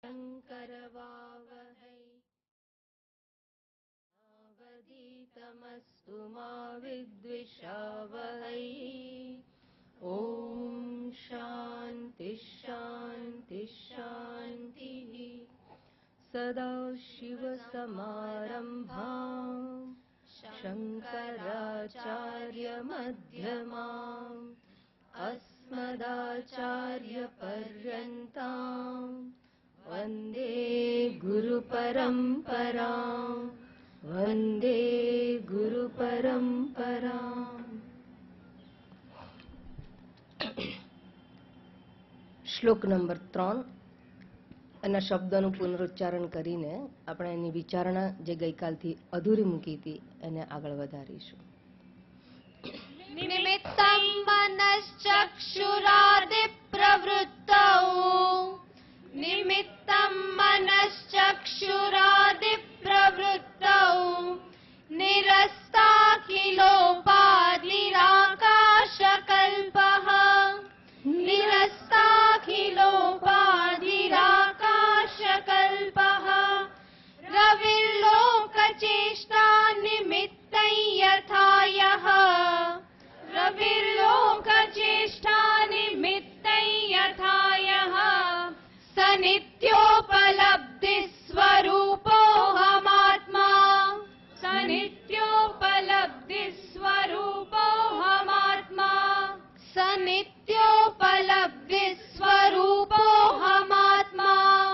शङ्करवावहै अवधीतमस्तु मा विद्विषावहै। ॐ शान्ति शान्ति शान्तिः। सदाशिवसमारम्भाम् शङ्कराचार्यमध्यमाम् अस्मदाचार्यपर्यन्ताम् वन्दे गुरुपरम्पराम् वन्दे गुरुपरम्पराम्। શ્લોક નંબર 3 એના શબ્દનું પુનરુચ્ચારણ કરીને આપણે એની વિચારણા જે ગઈકાલથી અધૂરી મૂકી હતી એને આગળ વધારીશું. નિમિત્તં મનશ્ચક્ષુરાદિ પ્રવૃત્તૌ નિમિત્તં મનશ્ચક્ષુરાદિ પ્રવૃત્તૌ નિરસ્તાખિલોપાધિરાકાશકલ્પઃ નિરસ્તાખિલોપાધિરાકાશકલ્પઃ રવિર્લોકચેષ્ટા નિમિત્તં યથા યઃ રવિર્લોકચેષ્ટા નિમિત્તં યથા યઃ સ નિત્યોપલબ્ધિ સ્વરૂપોહમાત્મા સ નિત્યોપલબ્ધિ સ્વરૂપોહમાત્મા સ નિત્યોપલબ્ધિ સ્વરૂપોહમાત્મા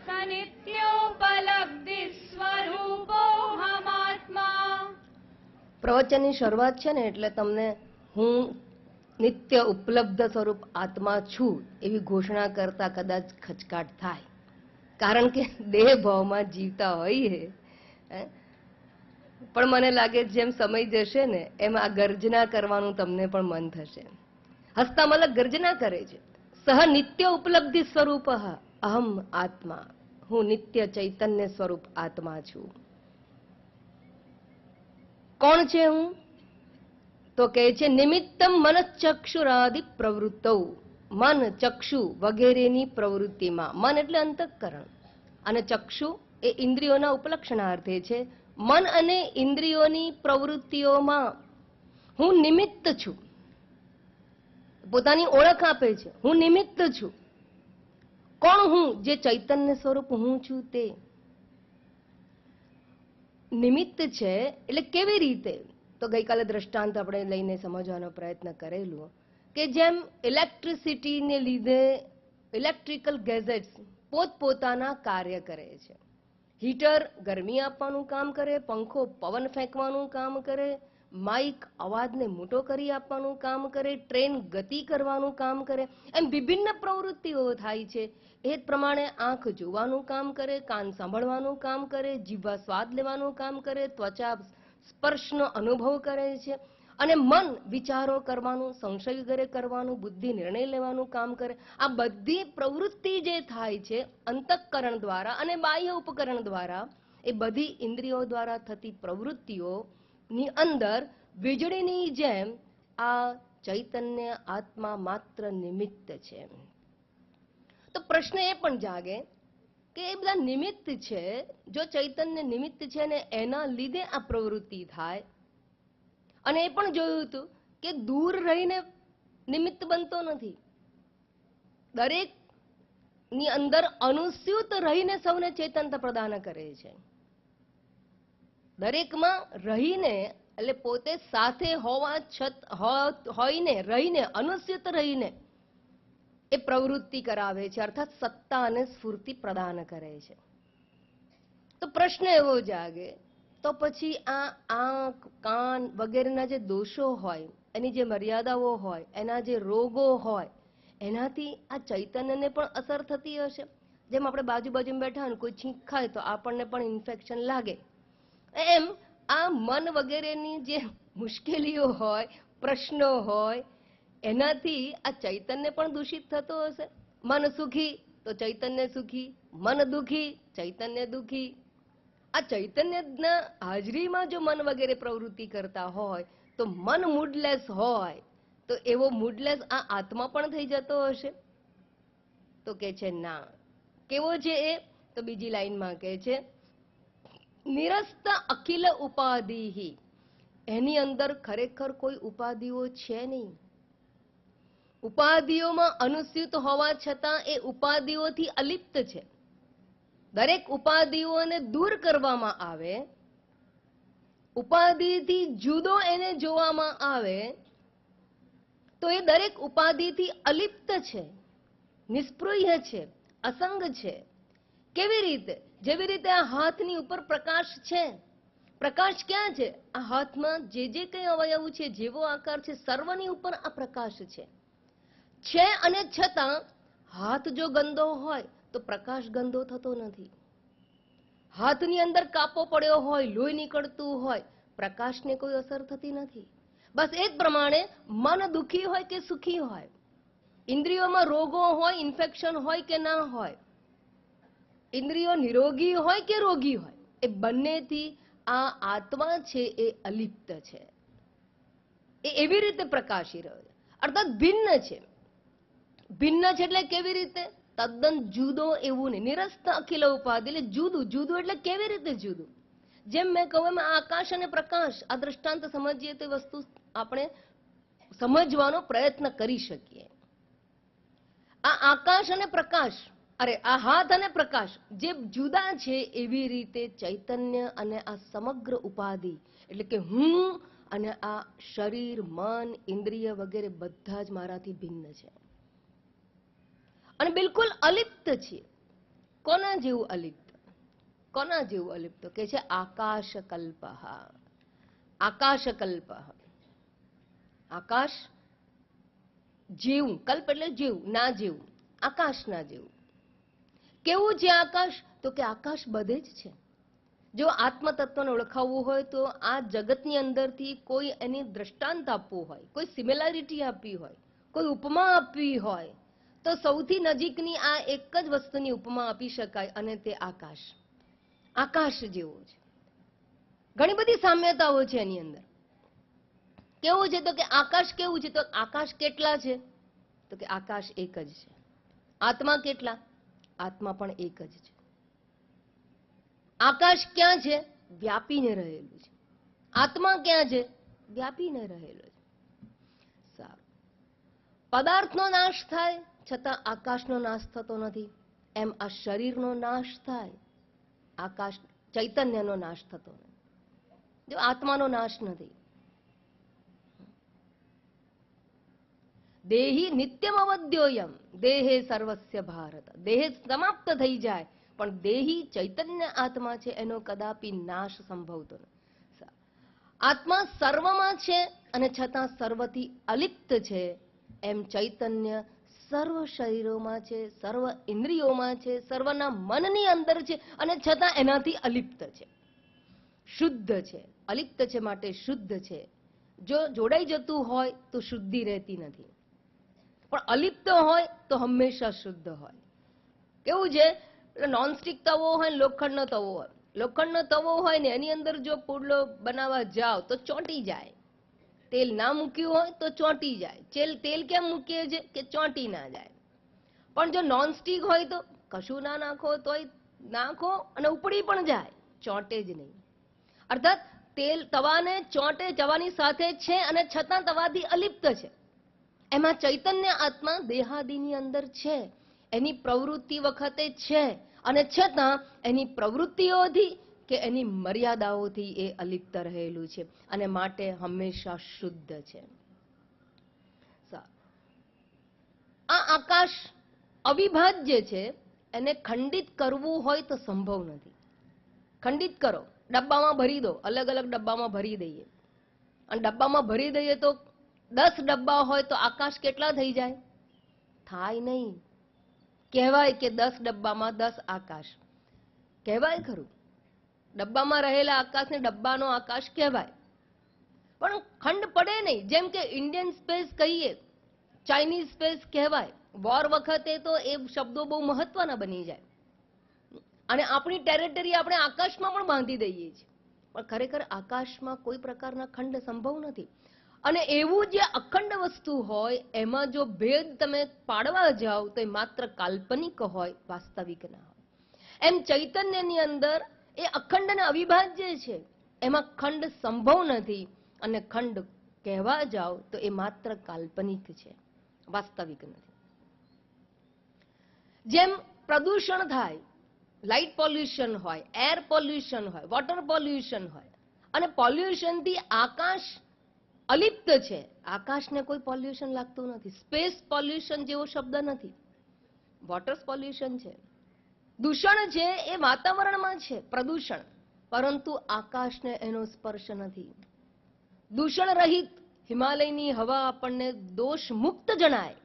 સ નિત્યોપલબ્ધિ સ્વરૂપોહમાત્મા. પ્રવચનની શરૂઆત છે ને એટલે તમને હું નિત્ય ઉપલબ્ધ સ્વરૂપ આત્મા છું એવી ઘોષણા કરતા કદાચ ખચકાટ થાય, કારણ કે દેહ ભાવમાં જીવતા હોઈએ. પણ મને લાગે જેમ સમય જશે ને એમ આ ગર્જના કરવાનું તમને પણ મન થશે. હસતા મલક ગર્જના કરે છે, સહ નિત્ય ઉપલબ્ધિ સ્વરૂપ અહમ આત્મા, હું નિત્ય ચૈતન્ય સ્વરૂપ આત્મા છું. કોણ છે હું? તો કહે છે નિમિત્તમ મનશ્ચક્ષુરાદિ પ્રવૃત્તૌ, મન ચક્ષુ વગેરેની પ્રવૃત્તિમાં. મન એટલે અંતઃકરણ અને ચક્ષુ એ ઇન્દ્રિયોના ઉપલક્ષણાર્થે છે. મન અને ઇન્દ્રિયોની પ્રવૃત્તિઓમાં હું નિમિત્ત છું. પોતાની ઓળખ આપે છે, હું નિમિત્ત છું. કોણ હું? જે ચૈતન્ય સ્વરૂપ હું છું તે નિમિત્ત છે. એટલે કેવી રીતે? તો ગઈકાલે દ્રષ્ટાંત આપણે લઈને સમજવાનો પ્રયત્ન કરેલું કે જેમ ઇલેક્ટ્રિસિટીને લીધે ઇલેક્ટ્રિકલ ગેજેટ્સ પોતપોતાના કાર્ય કરે છે. હીટર ગરમી આપવાનું કામ કરે, પંખો પવન ફેંકવાનું કામ કરે, માઇક અવાજને મોટો કરી આપવાનું કામ કરે, ટ્રેન ગતિ કરવાનું કામ કરે. એમ વિભિન્ન પ્રવૃત્તિઓ થાય છે. એ જ પ્રમાણે આંખ જોવાનું કામ કરે, કાન સાંભળવાનું કામ કરે, જીભા સ્વાદ લેવાનું કામ કરે, ત્વચા સ્પર્શનો અનુભવ કરે છે, અને મન વિચારો કરવાનું, સંશય વગેરે કરવાનું, બુદ્ધિ નિર્ણય લેવાનું કામ કરે. આ બધી પ્રવૃત્તિ જે થાય છે અંતઃકરણ દ્વારા અને બાહ્ય ઉપકરણ દ્વારા, એ બધી ઇન્દ્રિયો દ્વારા થતી પ્રવૃત્તિઓની અંદર વીજળીની જેમ આ ચૈતન્ય આત્મા માત્ર નિમિત્ત છે. તો પ્રશ્ન એ પણ જાગે કે એ બધા નિમિત્ત છે. જો ચૈતન્ય નિમિત્ત છે ને એના લીધે આ પ્રવૃત્તિ થાય, અને એ પણ જોયું હતું કે દૂર રહીને નિમિત્ત બનતો નથી. દરેક ની અંદર અનુસ્યુત રહીને સૌને ચેતનતા પ્રદાન કરે છે. દરેકમાં રહીને એટલે પોતે સાથે હોઈને રહીને અનુસ્યુત રહીને એ પ્રવૃત્તિ કરાવે છે, અર્થાત સત્તા અને સ્ફૂર્તિ પ્રદાન કરે છે. તો પ્રશ્ન એવો જાગે, તો પછી આ આંખ કાન વગેરેના જે દોષો હોય, એની જે મર્યાદાઓ હોય, એના જે રોગો હોય, એનાથી આ ચૈતન્યને પણ અસર થતી હશે. જેમ આપણે બાજુ બેઠા હોય, કોઈ છીંક ખાય તો આપણને પણ ઇન્ફેક્શન લાગે. એમ આ મન વગેરેની જે મુશ્કેલીઓ હોય, પ્રશ્નો હોય, એનાથી આ ચૈતન્ય પણ દૂષિત થતો હશે. મન સુખી તો ચૈતન્ય સુખી, મન દુખી ચૈતન્ય દુખી. આ ચૈતન્યના હાજરીમાં જો મન વગેરે પ્રવૃત્તિ કરતા હોય તો મન મૂડલેસ હોય તો એવો મૂડલેસ આ આત્મા પણ થઈ જતો હશે. તો કે છે ના. કેવો છે એ તો બીજી લાઈનમાં કહે છે નિરસ્ત અખિલ ઉપાધિ, એની અંદર ખરેખર કોઈ ઉપાધિઓ છે નહીં. ઉપાધિઓમાં અનુસ્યુત હોવા છતાં એ ઉપાધિઓથી અલિપ્ત છે. દરેક ઉપાધિઓને દૂર કરવામાં આવે, ઉપાધિથી જુદો એને જોવામાં આવે તો એ દરેક ઉપાધિથી અલિપ્ત છે, નિષ્પૃહ્ય છે, અસંગ છે. કેવી રીતે? જેવી રીતે આ હાથની ઉપર પ્રકાશ છે. પ્રકાશ ક્યાં છે? આ હાથમાં જે જે કંઈ અવયવ છે, જેવો આકાર છે, સર્વની ઉપર આ પ્રકાશ છે. અને છતાં હાથ જો ગંદો હોય તો પ્રકાશ ગંદો થતો નથી. હાથની અંદર કાપો પડ્યો હોય, લોહી નીકળતું હોય, પ્રકાશને કોઈ અસર થતી નથી. બસ એ જ પ્રમાણે મન દુખી હોય કે સુખી હોય, ઇન્દ્રિયોમાં રોગો હોય, ઇન્ફેક્શન હોય કે ના હોય, ઇન્દ્રિયો નિરોગી હોય કે રોગી હોય, એ બંનેથી આ આત્મા છે એ અલિપ્ત છે. એ એવી રીતે પ્રકાશી રહ્યો છે, અર્થાત ભિન્ન છે. ભિન્ન છે એટલે કેવી રીતે? તદ્દન જુદો એવું નહીં. નિરસ્ત અખિલ ઉપાધિ એટલે જુદું. જુદું એટલે કેવી રીતે જુદું? જેમ મેં કહ્યું એમ આકાશ અને પ્રકાશ, આ દ્રષ્ટાંત સમજીએ તો વસ્તુ આપણે સમજવાનો પ્રયત્ન કરી શકીએ. આ આકાશ અને પ્રકાશ, આ હાથ અને પ્રકાશ જે જુદા છે, એવી રીતે ચૈતન્ય અને આ સમગ્ર ઉપાધિ એટલે કે હું અને આ શરીર, મન, ઇન્દ્રિય વગેરે બધા જ મારાથી ભિન્ન છે અને બિલકુલ અલિપ્ત છે. કોના જેવું અલિપ્ત? કોના જેવું અલિપ્ત? કે છે આકાશકલ્પ. આકાશકલ્પ, આકાશ જેવું, કલ્પ એટલે જેવું, ના જેવું, આકાશના જેવું. કેવું છે આકાશ? તો કે આકાશ બધે જ છે. જો આત્મતત્વને ઓળખાવવું હોય તો આ જગતની અંદરથી કોઈ એની દ્રષ્ટાંત આપવું હોય, કોઈ સિમિલારિટી આપવી હોય, કોઈ ઉપમા આપવી હોય તો સૌથી નજીકની આ એક જ વસ્તુની ઉપમા આપી શકાય અને તે આકાશ. આકાશ જેવો છે. ઘણી બધી સામ્યતાઓ છે એની અંદર. કેવું છે? તો કે આકાશ કેવું છે? તો આકાશ કેટલા છે? તો કે આકાશ એક જ છે. આત્મા કેટલા? આત્મા પણ એક જ છે. આકાશ ક્યાં છે? વ્યાપીને રહેલું છે. આત્મા ક્યાં છે? વ્યાપીને રહેલો છે. સારું. પદાર્થનો નાશ થાય છતાં આકાશનો નાશ થતો નથી. એમ આ શરીરનો નાશ થાય, આકાશ ચૈતન્યનો નાશ થતો નથી. જો આત્માનો નાશ નથી. દેહી નિત્યમ અવદ્યોયમ દેહે સર્વસ્ય ભારત. દેહ સમાપ્ત થઈ જાય પણ દેહી ચૈતન્ય આત્મા છે એનો કદાપી નાશ સંભવતો નથી. આત્મા સર્વમાં છે અને છતાં સર્વથી અલિપ્ત છે. એમ ચૈતન્ય સર્વ શરીરોમાં છે, સર્વ ઇન્દ્રિયોમાં છે, સર્વના મનની અંદર છે અને છતાં એનાથી અલિપ્ત છે. શુદ્ધ છે. અલિપ્ત છે માટે શુદ્ધ છે. જો જોડાઈ જતું હોય તો શુદ્ધિ રહેતી નથી, પણ અલિપ્ત હોય તો હંમેશા શુદ્ધ હોય. કેવું છે? નોનસ્ટિક તવો હોય, લોખંડનો તવો હોય. લોખંડનો તવો હોય ને એની અંદર જો પુડલો બનાવવા જાવ તો ચોંટી જાય. તેલ ના મૂક્યું હોય તો ચોંટી જાય. તેલ કેમ મૂકીએ છે? કે ચોંટી ના જાય. પણ જો નોનસ્ટિક હોય તો કશું ના નાખો તોય નાખો અને ઉપડી પણ જાય, ચોંટે જ નહીં. અર્થાત તેલ તવાને ચોંટે જવાની સાથે છે અને છતાં તવાથી અલિપ્ત છે. એમાં ચૈતન્ય આત્મા દેહાદિની અંદર છે, એની પ્રવૃત્તિ વખતે છે અને છતાં એની પ્રવૃત્તિઓથી કે એની મર્યાદાઓથી એ અલિપ્ત રહેલું છે અને માટે હંમેશા શુદ્ધ છે. આ આકાશ અવિભાજ્ય છે. એને ખંડિત કરવું હોય તો સંભવ નથી. ખંડિત કરો, ડબ્બામાં ભરી દો, અલગ અલગ ડબ્બામાં ભરી દઈએ અને ડબ્બામાં ભરી દઈએ તો 10 ડબ્બા હોય તો આકાશ કેટલા થઈ જાય? થાય નહીં. કહેવાય કે 10 ડબ્બામાં 10 આકાશ કહેવાય ખરું. ડબ્બામાં રહેલા આકાશને ડબ્બાનો આકાશ કહેવાય, પણ ખંડ પડે નહીં. જેમ કે ઇન્ડિયન સ્પેસ કહીએ, ચાઇનીઝ સ્પેસ કહેવાય. વોર વખતે તો એ શબ્દો બહુ મહત્વના બની જાય અને આપણી ટેરેટરી આપણે આકાશમાં પણ બાંધી દઈએ છીએ, પણ ખરેખર આકાશમાં કોઈ પ્રકારના ખંડ સંભવ નથી. અને એવું જે અખંડ વસ્તુ હોય એમાં જો ભેદ તમે પાડવા જાઓ તો એ માત્ર કાલ્પનિક હોય, વાસ્તવિક ના હોય. એમ ચૈતન્યની અંદર એ અખંડ અને અવિભાજ્ય છે, એમાં ખંડ સંભવ નથી, અને ખંડ કહેવા જાઓ તો એ માત્ર કાલ્પનિક છે, વાસ્તવિક નથી. જેમ પ્રદૂષણ થાય, લાઇટ પોલ્યુશન હોય, એર પોલ્યુશન હોય, વોટર પોલ્યુશન હોય, અને પોલ્યુશનથી આકાશ અલિપ્ત છે, આકાશને કોઈ પોલ્યુશન લાગતું નથી. સ્પેસ પોલ્યુશન જેવો શબ્દ નથી, વોટર પોલ્યુશન છે. દૂષણ છે એ વાતાવરણમાં છે પ્રદૂષણ, પરંતુ આકાશને એનો સ્પર્શ નથી. દૂષણ રહિત હિમાલયની હવા આપણને દોષ મુક્ત જણાય.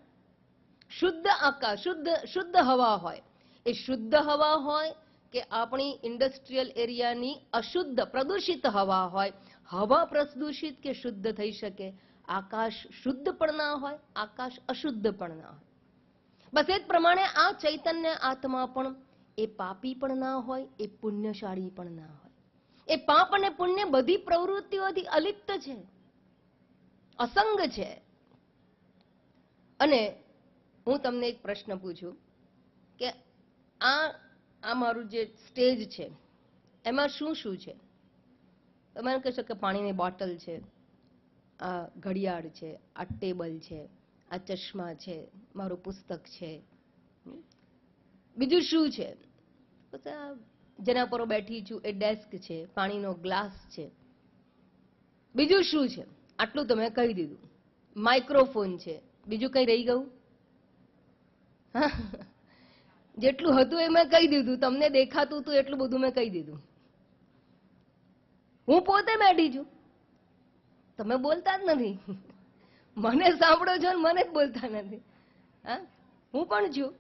શુદ્ધ આકાશ, શુદ્ધ હવા હોય, એ શુદ્ધ હવા હોય કે આપણી ઇન્ડસ્ટ્રીયલ એરિયાની અશુદ્ધ પ્રદૂષિત હવા હોય, હવા પ્રદૂષિત કે શુદ્ધ થઈ શકે? આકાશ શુદ્ધ પણ ના હોય, આકાશ અશુદ્ધ પણ ના હોય. બસ એ જ પ્રમાણે આ ચૈતન્ય આત્મા પણ એ પાપી પણ ના હોય, એ પુણ્યશાળી પણ ના હોય. એ પાપ અને પુણ્ય બધી પ્રવૃત્તિઓથી અલિપ્ત છે, અસંગ છે. અને હું તમને એક પ્રશ્ન પૂછું કે આ મારું જે સ્ટેજ છે એમાં શું શું છે? તમે કહી શકો કે પાણીની બોટલ છે, આ ઘડિયાળ છે, આ ટેબલ છે, આ ચશ્મા છે, મારું પુસ્તક છે. બીજું શું છે? જેના પર બેઠી છું એ ડેસ્ક છે, પાણીનો ગ્લાસ છે. બીજું શું છે? આટલું તો મેં કહી દીધું. માઇક્રોફોન છે. બીજું કઈ રહી ગયું? જેટલું હતું એ મેં કહી દીધું. તમને દેખાતું હતું એટલું બધું મેં કહી દીધું. હું પોતે બેઠી છું, તમે બોલતા જ નથી. મને સાંભળો છો ને મને જ બોલતા નથી. હા, હું પણ છું.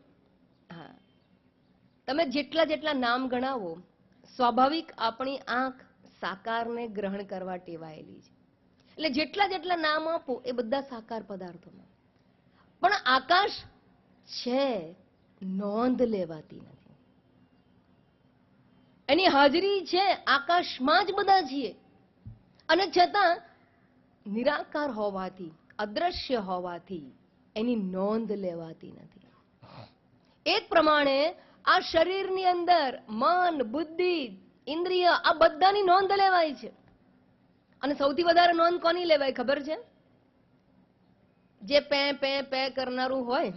હા, તમે જેટલા જેટલા નામ ગણાવો, સ્વાભાવિક આપણી આંખ સાકારને ગ્રહણ કરવા ટેવાયેલી છે. એટલે જેટલા જેટલા નામ આપો એ બધા સાકાર પદાર્થોમાં. પણ આકાશ છે, નોંધ લેવાતી નથી. એની હાજરી છે, આકાશમાં જ બધા છીએ, અને છતાં નિરાકાર હોવાથી, અદ્રશ્ય હોવાથી એની નોંધ લેવાતી નથી. એ જ પ્રમાણે આ શરીરની અંદર મન, બુદ્ધિ, ઇન્દ્રિય આ બધાની નોંધ લેવાય છે. અને સૌથી વધારે નોંધ કોની લેવાય ખબર છે? જે પે પે પે કરનારું હોય,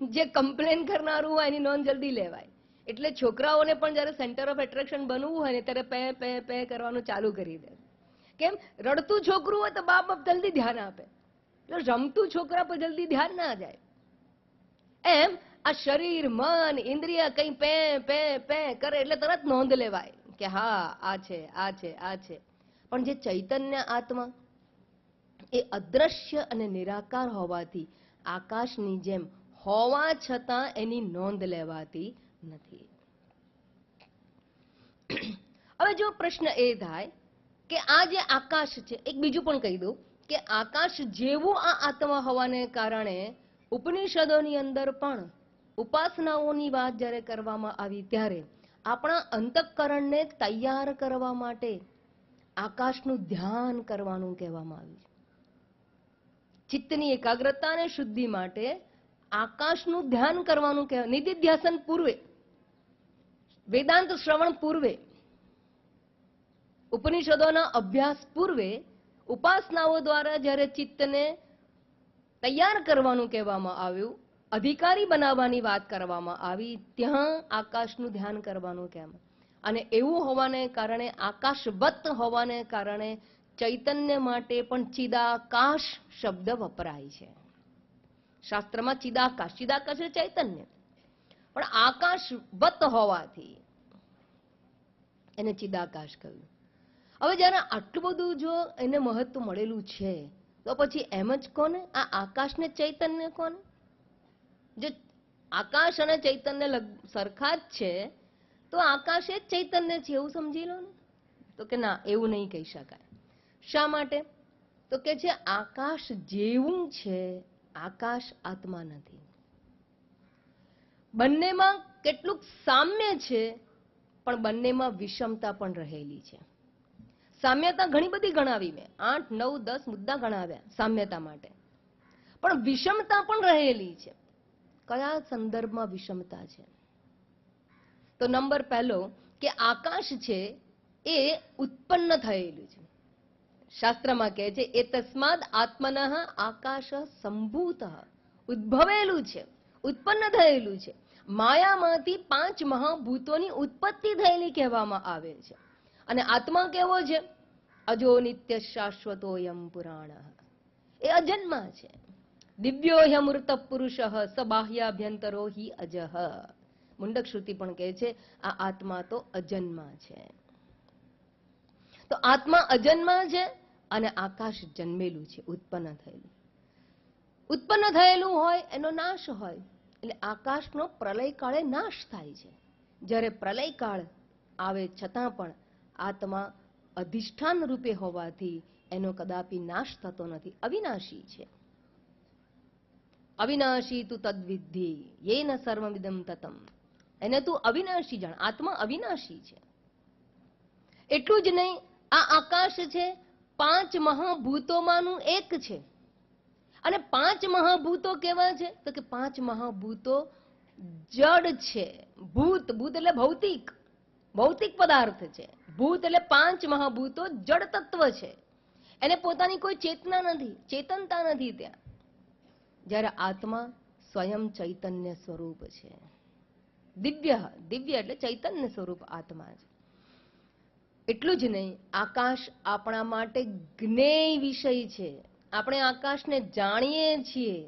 જે કમ્પ્લેન કરનારું હોય એની નોંધ જલ્દી લેવાય. એટલે છોકરાઓને પણ જ્યારે સેન્ટર ઓફ એટ્રેક્શન બનવું હોય ને ત્યારે પે પે પે કરવાનું ચાલુ કરી દે. કેમ? રડતું છોકરું હોય તો બાપ બાપ જલ્દી ધ્યાન આપે, એટલે રમતું છોકરા પર જલ્દી ધ્યાન ના જાય. એમ આ શરીર, મન, ઇન્દ્રિય કંઈ પે પે પે કરે એટલે તરત નોંધ લેવાય કે હા આ છે, આ છે, આ છે. પણ જે ચૈતન્ય આત્મા એ અદ્રશ્ય અને નિરાકાર હોવાથી આકાશની જેમ હોવા છતાં એની નોંધ લેવાતી નથી. હવે જો પ્રશ્ન એ થાય કે આ જે આકાશ છે, એક બીજું પણ કહી દઉં કે આકાશ જેવું આ આત્મા હોવાને કારણે ઉપનિષદોની અંદર પણ ઉપાસનાઓની વાત જ્યારે કરવામાં આવી ત્યારે આપણા અંતઃકરણને તૈયાર કરવા માટે આકાશનું ધ્યાન કરવાનું કહેવામાં આવ્યું છે. ચિત્તની એકાગ્રતા અને શુદ્ધિ માટે આકાશનું ધ્યાન કરવાનું કહેવાય. નિધિધ્યાસન પૂર્વે, વેદાંત શ્રવણ પૂર્વે, ઉપનિષદોના અભ્યાસ પૂર્વે ઉપાસનાઓ દ્વારા જ્યારે ચિત્તને તૈયાર કરવાનું કહેવામાં આવ્યું, અધિકારી બનાવવાની વાત કરવામાં આવી, ત્યાં આકાશનું ધ્યાન કરવાનું કેમ? અને એવું હોવાને કારણે, આકાશવત હોવાને કારણે ચૈતન્ય માટે પણ ચિદાકાશ શબ્દ વપરાય છે. શાસ્ત્રમાં ચિદાકાશ, ચિદાકાશ એટલે ચૈતન્ય, પણ આકાશવત હોવાથી એને ચિદાકાશ કહ્યું. હવે જ્યારે આટલું બધું જો એને મહત્વ મળેલું છે તો પછી એમ જ કોને આ આકાશને ચૈતન્ય કોને? જો આકાશ અને ચૈતન્ય સરખા જ છે તો આકાશ એ જ ચૈતન્ય છે એવું સમજી લો ને. તો કે ના, એવું નહીં કહી શકાય. શા માટે? તો કે છે આકાશ જેવું છે, આકાશ આત્મા નથી. બંનેમાં કેટલુંક સામ્ય છે, પણ બંનેમાં વિષમતા પણ રહેલી છે. સામ્યતા ઘણી બધી ગણાવી મેં, 8, 9, 10 મુદ્દા ગણાવ્યા સામ્યતા માટે, પણ વિષમતા પણ રહેલી છે. કયા સંદર્ભમાં વિષમતા છે? તો નંબર પહેલો કે આકાશ છે એ ઉત્પન્ન થયેલું છે. શાસ્ત્રમાં કહે છે એ તસ્માદ આત્મનઃ આકાશ સંભૂત, ઉદ્ભવેલું છે, ઉત્પન્ન થયેલું છે. માયામાંથી 5 મહાભૂતોની ઉત્પત્તિ થયેલી કહેવામાં આવે છે. અને આત્મા કેવો છે? અજો નિત્ય શાશ્વતોયમ પુરાણ, એ અજન્મા છે. દિવ્યો હ્યમૃત પુરુષ સ બાહ્યાભ્યંતરો હિ અજઃ. મુંડક શ્રુતિ પણ કહે છે આ આત્મા તો અજન્મા છે. તો આત્મા અજન્મા છે અને આકાશ જન્મેલું છે, ઉત્પન્ન થયેલું. ઉત્પન્ન થયેલું હોય એનો નાશ હોય, એટલે આકાશનો પ્રલય કાળે નાશ થાય છે. જ્યારે પ્રલય કાળ આવે છતાં પણ આત્મા અધિષ્ઠાન રૂપે હોવાથી એનો કદાપી નાશ થતો નથી, અવિનાશી છે. અવિનાશી તું તદ્વિદ્ધિ યેન સર્વમિદં તતમ, એને તું અવિનાશી જાણ. આત્મા અવિનાશી છે. એટલું જ નહીં, આ આકાશ છે 5 મહાભૂતોમાંનું એક છે. અને 5 મહાભૂતો કેવા છે? તો કે 5 મહાભૂતો જડ છે. ભૂત, ભૂત એટલે ભૌતિક, ભૌતિક પદાર્થ છે. ભૂત એટલે 5 મહાભૂતો જડ તત્વ છે. એને પોતાની કોઈ ચેતના નથી, ચેતનતા નથી ત્યાં. જ્યારે આત્મા સ્વયં ચૈતન્ય સ્વરૂપ છે. દિવ્ય, દિવ્ય એટલે ચૈતન્ય સ્વરૂપ આત્મા છે. એટલું જ નહીં, આકાશ આપણા માટે જ્ઞેય વિષય છે. આપણે આકાશને જાણીએ છીએ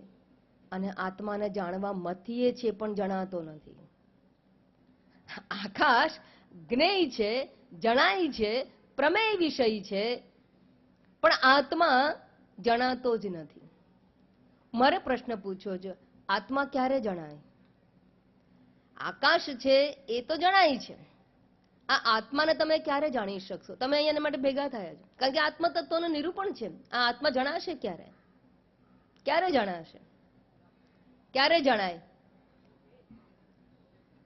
અને આત્માને જાણવા મથીએ છીએ પણ જણાતો નથી. આકાશ જ્ઞેય છે, જણાય છે, પ્રમેય વિષય છે, પણ આત્મા જણાતો જ નથી. મારે પ્રશ્ન પૂછ્યો છે, આત્મા ક્યારે જણાય? આકાશ છે એ તો જણાય છે, આ આત્માને તમે ક્યારે જાણી શકશો? તમે અહીંયા માટે ભેગા થયા છો કારણ કે આત્મ તત્વનું નિરૂપણ છે. આ આત્મા જણાશે ક્યારે? ક્યારે જણાશે? ક્યારે જણાય?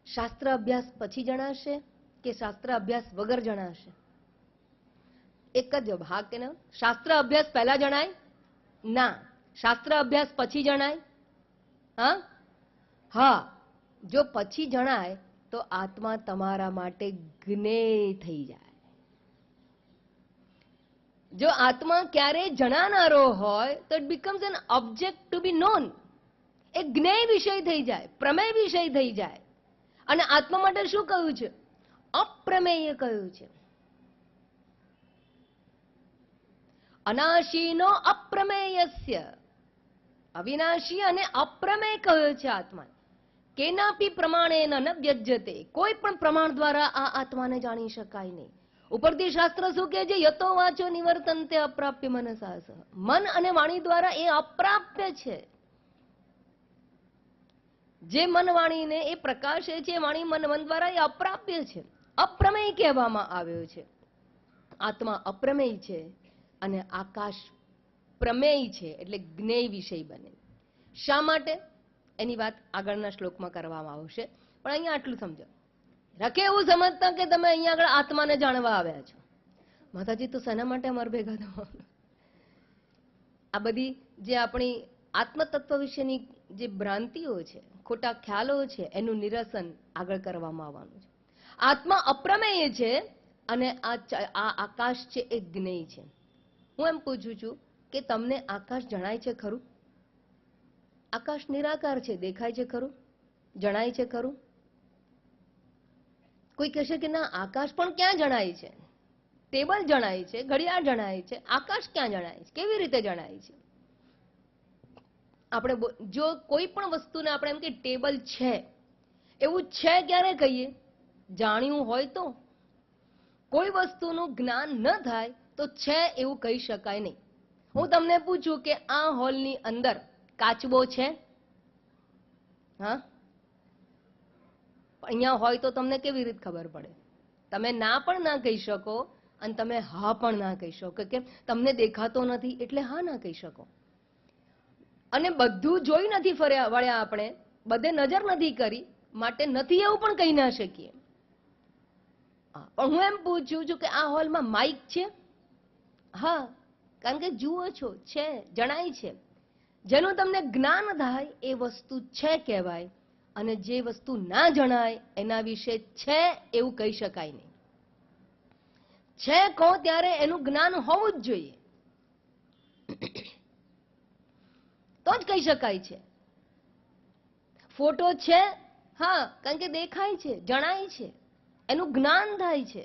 શાસ્ત્ર અભ્યાસ પછી જણાશે કે શાસ્ત્ર અભ્યાસ વગર જણાશે? એક જ જવાબ, હા કે ના? શાસ્ત્ર અભ્યાસ પહેલા જણાય? ના. શાસ્ત્ર અભ્યાસ પછી જણાય? હા, હા. જો પછી જણાય તો આત્મા તમારા માટે જ્ઞેય થઈ જાય. જો આત્મા ક્યારેય જણાનારો હોય તો it becomes an object to be known. એ જ્ઞેય વિષય થઈ જાય, પ્રમેય વિષય થઈ જાય. અને આત્મા માટે શું કહ્યું છે? અપ્રમેય કહ્યું છે. અનાશીનો અપ્રમેયસ્ય, અવિનાશી અને અપ્રમેય કહ્યો છે આત્મા. કેનાપી પ્રમાણેન ન વ્યજ્યતે, કોઈ પણ પ્રમાણ દ્વારા આ આત્માને જાણી શકાય નહીં. ઉપરથી શાસ્ત્ર શું કહે છે? યતો વાચો નિવર્તન્તે અપ્રાપ્ય મનસા સહ. મન અને વાણી દ્વારા એ અપ્રાપ્ય છે. જે મન વાણીને એ પ્રકાશે છે, વાણી મન દ્વારા એ અપ્રાપ્ય છે, અપ્રમેય કહેવામાં આવ્યો છે. આત્મા અપ્રમેય છે અને આકાશ પ્રમેય છે, એટલે જ્ઞેય વિષય બને. શા માટે? એની વાત આગળના શ્લોકમાં કરવામાં આવશે, પણ અહીંયા આટલું સમજો. રખે એવું સમજતા કે તમે અહીંયા આગળ આત્માને જાણવા આવ્યા છો. માતાજી, તો શેના માટે અમારે ભેગા થવાનું? આ બધી જે આપણી આત્મતત્વ વિશેની જે ભ્રાંતિઓ છે, ખોટા ખ્યાલો છે, એનું નિરસન આગળ કરવામાં આવવાનું છે. આત્મા અપ્રમેય છે અને આ આકાશ છે એ જ્ઞેય છે. હું એમ પૂછું છું કે તમને આકાશ જણાય છે ખરું? આકાશ નિરાકાર છે, દેખાય છે ખરું? જણાય છે ખરું? કોઈ કહેશે કે ના, આકાશ પણ ક્યાં જણાય છે? ટેબલ જણાય છે, ઘડિયાળ જણાય છે, આકાશ ક્યાં જણાય છે? કેવી રીતે જણાય છે? આપણે જો કોઈ પણ વસ્તુને આપણે એમ કે ટેબલ છે, એવું છે ક્યારે કહીએ? જાણ્યું હોય તો. કોઈ વસ્તુનું જ્ઞાન ન થાય તો છે એવું કહી શકાય નહીં. હું તમને પૂછું કે આ હોલની અંદર કાચબો છે? હા, અહીંયા હોય તો તમને કેવી રીતે ખબર પડે? તમે ના પણ ના કહી શકો અને તમે હા પણ ના કહી શકો. કેમ? તમને દેખાતો નથી એટલે હા ના કહી શકો. અને બધું જોઈ નથી વળ્યા આપણે, બધે નજર નથી કરી, માટે નથી એવું પણ કહી ના શકીએ. પણ હું એમ પૂછું છું કે આ હોલમાં માઇક છે? હા, કારણ કે જુઓ છો, છે, જણાય છે. જેનું તમને જ્ઞાન થાય એ વસ્તુ છે કહેવાય, અને જે વસ્તુ ના જણાય એના વિશે છે એવું કહી શકાય નહીં. છે કહો ત્યારે એનું જ્ઞાન હોવું જ જોઈએ, તો જ કહી શકાય છે. ફોટો છે, હા, કારણ કે દેખાય છે, જણાય છે, એનું જ્ઞાન થાય છે.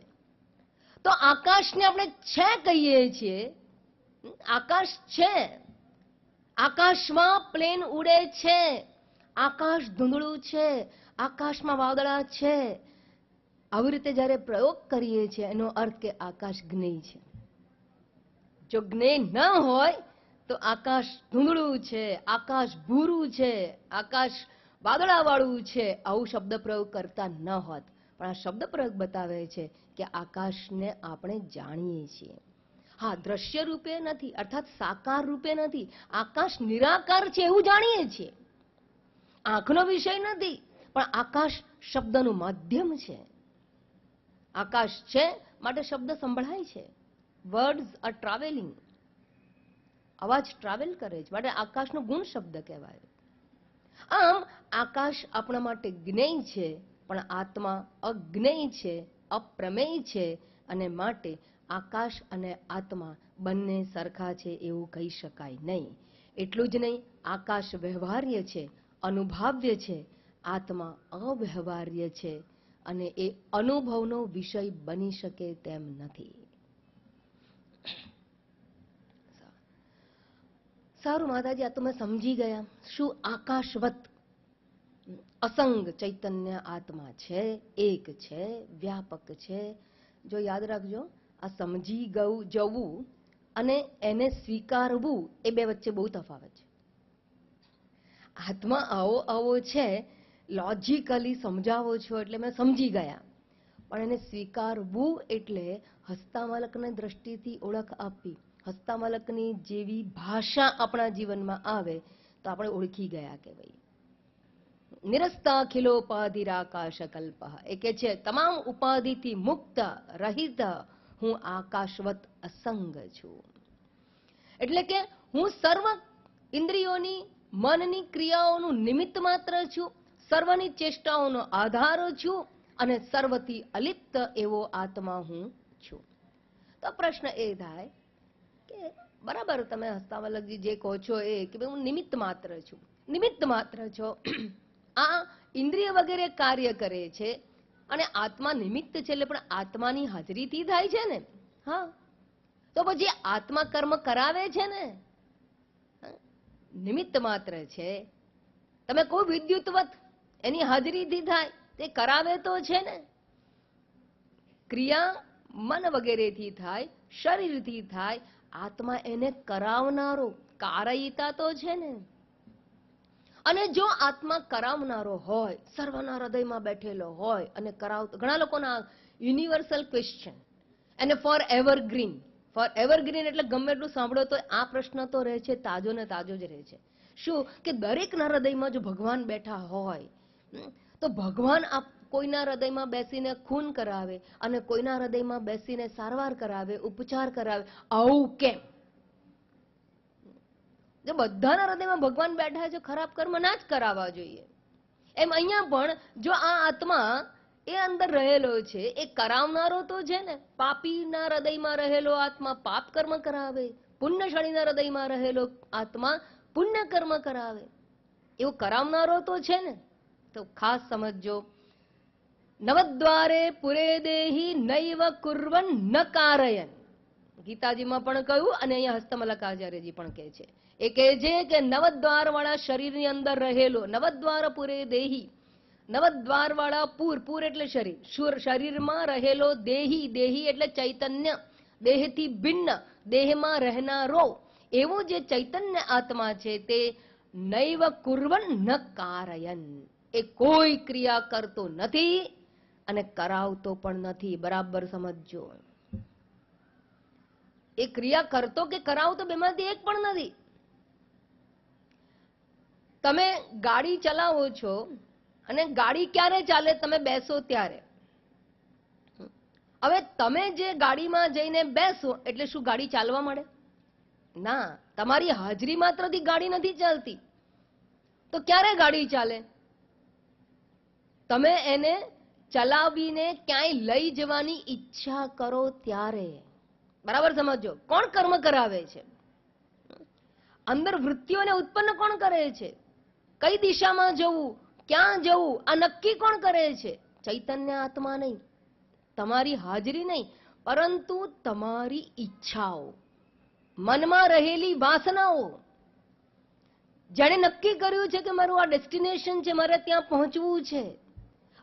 તો આકાશને આપણે છે કહીએ છીએ. આકાશ છે, આકાશમાં પ્લેન ઉડે છે, આકાશ ધૂંધળું છે, આકાશમાં વાદળા છે. આવી રીતે જ્યારે પ્રયોગ કરીએ છીએ એનો અર્થ કે આકાશ જ્ઞેય છે. જો જ્ઞેય ન હોય તો આકાશ ધૂંધળું છે, આકાશ ભૂરું છે, આકાશ વાદળાવાળું છે, આવું શબ્દ પ્રયોગ કરતા ન હોત. પણ આ શબ્દ પ્રયોગ બતાવે છે કે આકાશને આપણે જાણીએ છીએ. હા, દ્રશ્ય રૂપે નથી, અર્થાત સાકાર રૂપે નથી. આકાશ નિરાકાર છે એવું જાણીએ છીએ. આંખનો વિષય નથી, પણ આકાશ શબ્દનું માધ્યમ છે. આકાશ છે માટે શબ્દ સંભળાય છે. Words R travelling. અવાજ ટ્રાવેલ કરે છે માટે આકાશનો ગુણ શબ્દ કહેવાય. આમ આકાશ આપણા માટે જ્ઞેય છે, પણ આત્મા અજ્ઞેય છે, અપ્રમેય છે, અને માટે આકાશ અને આત્મા બંને સરખા છે એવું કહી શકાય નહીં. એટલું જ નહીં, આકાશ વ્યવહાર્ય છે, અનુભાવ્ય છે, આત્મા અવ્યવહાર્ય છે, અને એ અનુભવનો વિષય બની શકે તેમ નથી. સારું માતાજી, આ તો મેં સમજી ગયા. શું આકાશવત અસંગ ચૈતન્ય આત્મા છે, એક છે, વ્યાપક છે. જો યાદ રાખજો, આ સમજી જવું અને એને સ્વીકારવું એ બે વચ્ચે બહુ તફાવત છે. આત્મા આવો આવો છે, લોજિકલી સમજાવો છો એટલે મેં સમજી ગયા, પણ એને સ્વીકારવું એટલે હસ્તામલકને દ્રષ્ટિથી ઓળખ આપવી. હસ્તામલકની જેવી ભાષા આપણા જીવનમાં આવે તો આપણે ઓળખી ગયા કે ભાઈ નિરસ્તાખિલોપાધિરાકાશ કલ્પ. એ કે છે તમામ ઉપાધિથી મુક્ત રહિત હું આકાશવત અસંગ છું. એટલે કે હું સર્વ ઇન્દ્રિયોની મનની ક્રિયાઓનું નિમિત્ત માત્ર છું, સર્વની ચેષ્ટાઓનો આધાર છું, અને સર્વથી અલિપ્ત એવો આત્મા હું છું. તો પ્રશ્ન એ થાય કે બરાબર, તમે હસ્તાવલકજી જે કહો છો એ કે હું નિમિત્ત માત્ર છું. નિમિત્ત માત્ર છો, આ ઇન્દ્રિય વગેરે કાર્ય કરે છે અને આત્મા નિમિત્ત છે, એટલે પણ આત્માની હાજરીથી થાય છે ને. હા, તો પછી આત્મા કર્મ કરાવે છે ને. નિમિત્ત માત્ર છે. તમે કોઈ વિદ્યુતવત એની હાજરીથી થાય, તે કરાવે તો છે ને. ક્રિયા મન વગેરેથી થાય, શરીરથી થાય, આત્મા એને કરાવનારો કારયિતા તો છે ને. અને જો આત્મા કરાવનારો હોય, સર્વના હૃદયમાં બેઠેલો હોય અને કરાવતો, ઘણા લોકોના યુનિવર્સલ ક્વેશ્ચન અને ફોર એવરગ્રીન. ફોર એવરગ્રીન એટલે ગમે એટલું સાંભળો તો આ પ્રશ્ન તો રહે છે, તાજો ને તાજો જ રહે છે. શું કે દરેકના હૃદયમાં જો ભગવાન બેઠા હોય તો ભગવાન કોઈના હૃદયમાં બેસીને ખૂન કરાવે અને કોઈના હૃદયમાં બેસીને સારવાર કરાવે, ઉપચાર કરાવે, આવું કેમ? જો બધાના હૃદયમાં ભગવાન બેઠા છે, ખરાબ કર્મ ના જ કરાવવા જોઈએ. એમ અહીંયા પણ જો આ આત્મા એ અંદર રહેલો છે, એ કરાવનારો તો છે ને. પાપીના હૃદયમાં રહેલો આત્મા પાપ કર્મ કરાવે, પુણ્યશાળીના હૃદયમાં રહેલો આત્મા પુણ્ય કર્મ કરાવે, એવો કરાવનારો તો છે ને. તો ખાસ સમજજો, નવદ્વારે પુરે દેહી નૈવ કુર્વન ન કારયન. ગીતાજીમાં પણ કહ્યું અને અહીંયા હસ્તમલકાચાર્યજી પણ કહે છે. એ કહે છે કે નવદ્વાર વાળા શરીરની અંદર રહેલો, નવદ્વાર પુરે દેહી, નવદ્વાર વાળા પૂર, પૂર એટલે શરીર, શરીરમાં રહેલો દેહી, દેહી એટલે ચૈતન્ય, દેહથી ભિન્ન, દેહમાં રહેનારો એવું જે ચૈતન્ય આત્મા છે તે નૈવ કુર્વન ન કારયન, એ કોઈ ક્રિયા કરતો નથી અને કરાવતો પણ નથી. બરાબર સમજજો. એ ક્રિયા કરતો કે કરાવતો બેમાંથી એક પણ નથી. તમે ગાડી ચલાવો છો અને ગાડી ક્યારે ચાલે? તમે બેસો ત્યારે. હવે તમે જે ગાડીમાં જઈને બેસો એટલે શું ગાડી ચાલવા મળે? ના, તમારી હાજરી માત્રથી ગાડી નથી ચાલતી. તો ક્યારે ગાડી ચાલે? તમે એને ચલાવીને ક્યાંય લઈ જવાની ઈચ્છા કરો ત્યારે. બરાબર સમજો. કોણ કર્મ કરાવે છે? અંદર વૃત્તિઓને ઉત્પન્ન કોણ કરે છે? કઈ દિશામાં જવું, ક્યાં જવું, આ નક્કી કોણ કરે છે? ચૈતન્ય આત્મા નહીં, તમારી હાજરી નહીં, પરંતુ તમારી ઈચ્છાઓ, મનમાં રહેલી વાસનાઓ. જેણે નક્કી કર્યું છે કે મારું આ ડેસ્ટિનેશન છે, મારે ત્યાં પહોંચવું છે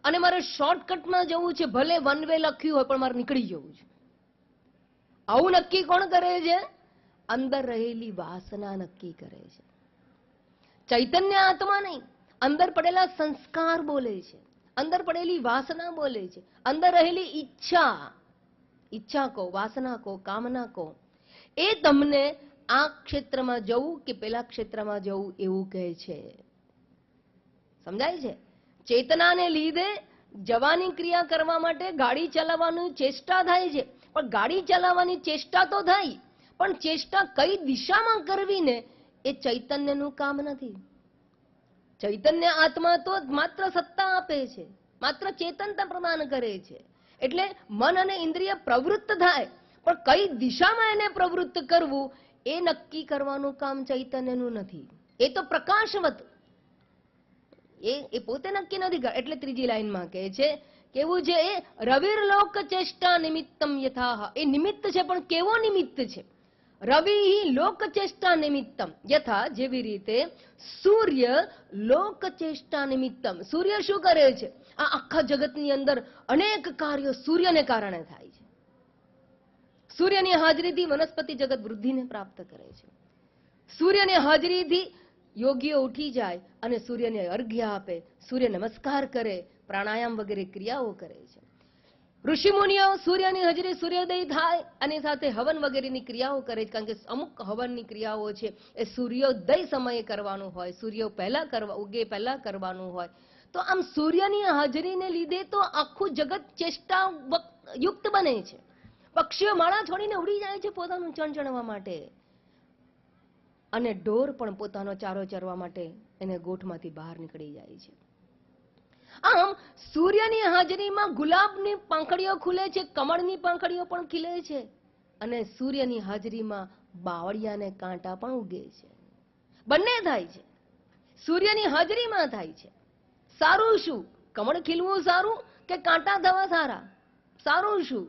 અને મારે શોર્ટકટમાં જવું છે, ભલે વન વે લખ્યું હોય પણ મારે નીકળી જવું છે. આવું નક્કી કોણ કરે છે? અંદર રહેલી વાસના નક્કી કરે છે. ચૈતન્ય આત્મા નહીં, અંદર પડેલા સંસ્કાર બોલે છે, અંદર પડેલી વાસના બોલે છે, અંદર રહેલી ઈચ્છા કહો, વાસના કહો, કામના કહો, એ તમને આ ક્ષેત્રમાં જવું કે પેલા ક્ષેત્રમાં જવું એવું કહે છે. સમજાય છે? ચેતનાને લીધે જવાની ક્રિયા કરવા માટે ગાડી ચલાવવાની ચેષ્ટા થાય છે, પણ ગાડી ચલાવવાની ચેષ્ટા તો થાય, પણ ચેષ્ટા કઈ દિશામાં કરવી ને એ ચૈતન્યનું કામ નથી. ચૈતન્ય આત્મા તો માત્ર સત્તા આપે છે, માત્ર ચેતનતા પ્રદાન કરે છે. એટલે મન અને ઇન્દ્રિય પ્રવૃત્ત થાય, પણ કઈ દિશામાં એને પ્રવૃત્ત કરવું એ નક્કી કરવાનું કામ ચૈતન્યનું નથી. એ તો પ્રકાશવત, એ પોતે નક્કી નથી કરતા. એટલે ત્રીજી લાઈનમાં કહે છે કેવું છે? એ રવિર્લોક ચેષ્ટા નિમિત્તમ યથાહ. એ નિમિત્ત છે, પણ કેવો નિમિત્ત છે? રવિ લોક ચેષ્ટા નિમિત્તમ યથા, જેવી રીતે સૂર્ય લોક ચેષ્ટા નિમિત્તમ. સૂર્ય શું કરે છે? આ આખા જગતની અંદર અનેક કાર્યો સૂર્યને કારણે થાય છે. સૂર્યની હાજરીથી વનસ્પતિ જગત વૃદ્ધિને પ્રાપ્ત કરે છે. સૂર્યની હાજરીથી યોગીઓ ઉઠી જાય અને સૂર્યને અર્ઘ્ય આપે, સૂર્ય નમસ્કાર કરે, પ્રાણાયામ વગેરે ક્રિયાઓ કરે છે. ઋષિમુનિઓ સૂર્યની હાજરી, સૂર્યોદય થાય અને સાથે હવન વગેરેની ક્રિયાઓ કરે છે, કારણ કે અમુક હવનની ક્રિયાઓ છે એ સૂર્યોદય સમયે કરવાનું હોય, સૂર્ય પહેલા ઉગે પહેલા કરવાનું હોય. તો આમ સૂર્યની હાજરીને લીધે તો આખું જગત ચેષ્ટા યુક્ત બને છે. પક્ષીઓ માળા છોડીને ઉડી જાય છે પોતાનું ચણચણવા માટે, અને ઢોર પણ પોતાનો ચારો ચરવા માટે એને ગોઠમાંથી બહાર નીકળી જાય છે. આમ સૂર્યની હાજરીમાં ગુલાબની પાંખડીઓ ખુલે છે, કમળની પાંખડીઓ પણ ખીલે છે, અને સૂર્યની હાજરીમાં બાવળિયાને કાંટા પણ ઉગે છે. બંને થાય છે, સૂર્યની હાજરીમાં થાય છે. સારું શું? કમળ ખીલવું સારું કે કાંટા થવા સારા? સારું શું?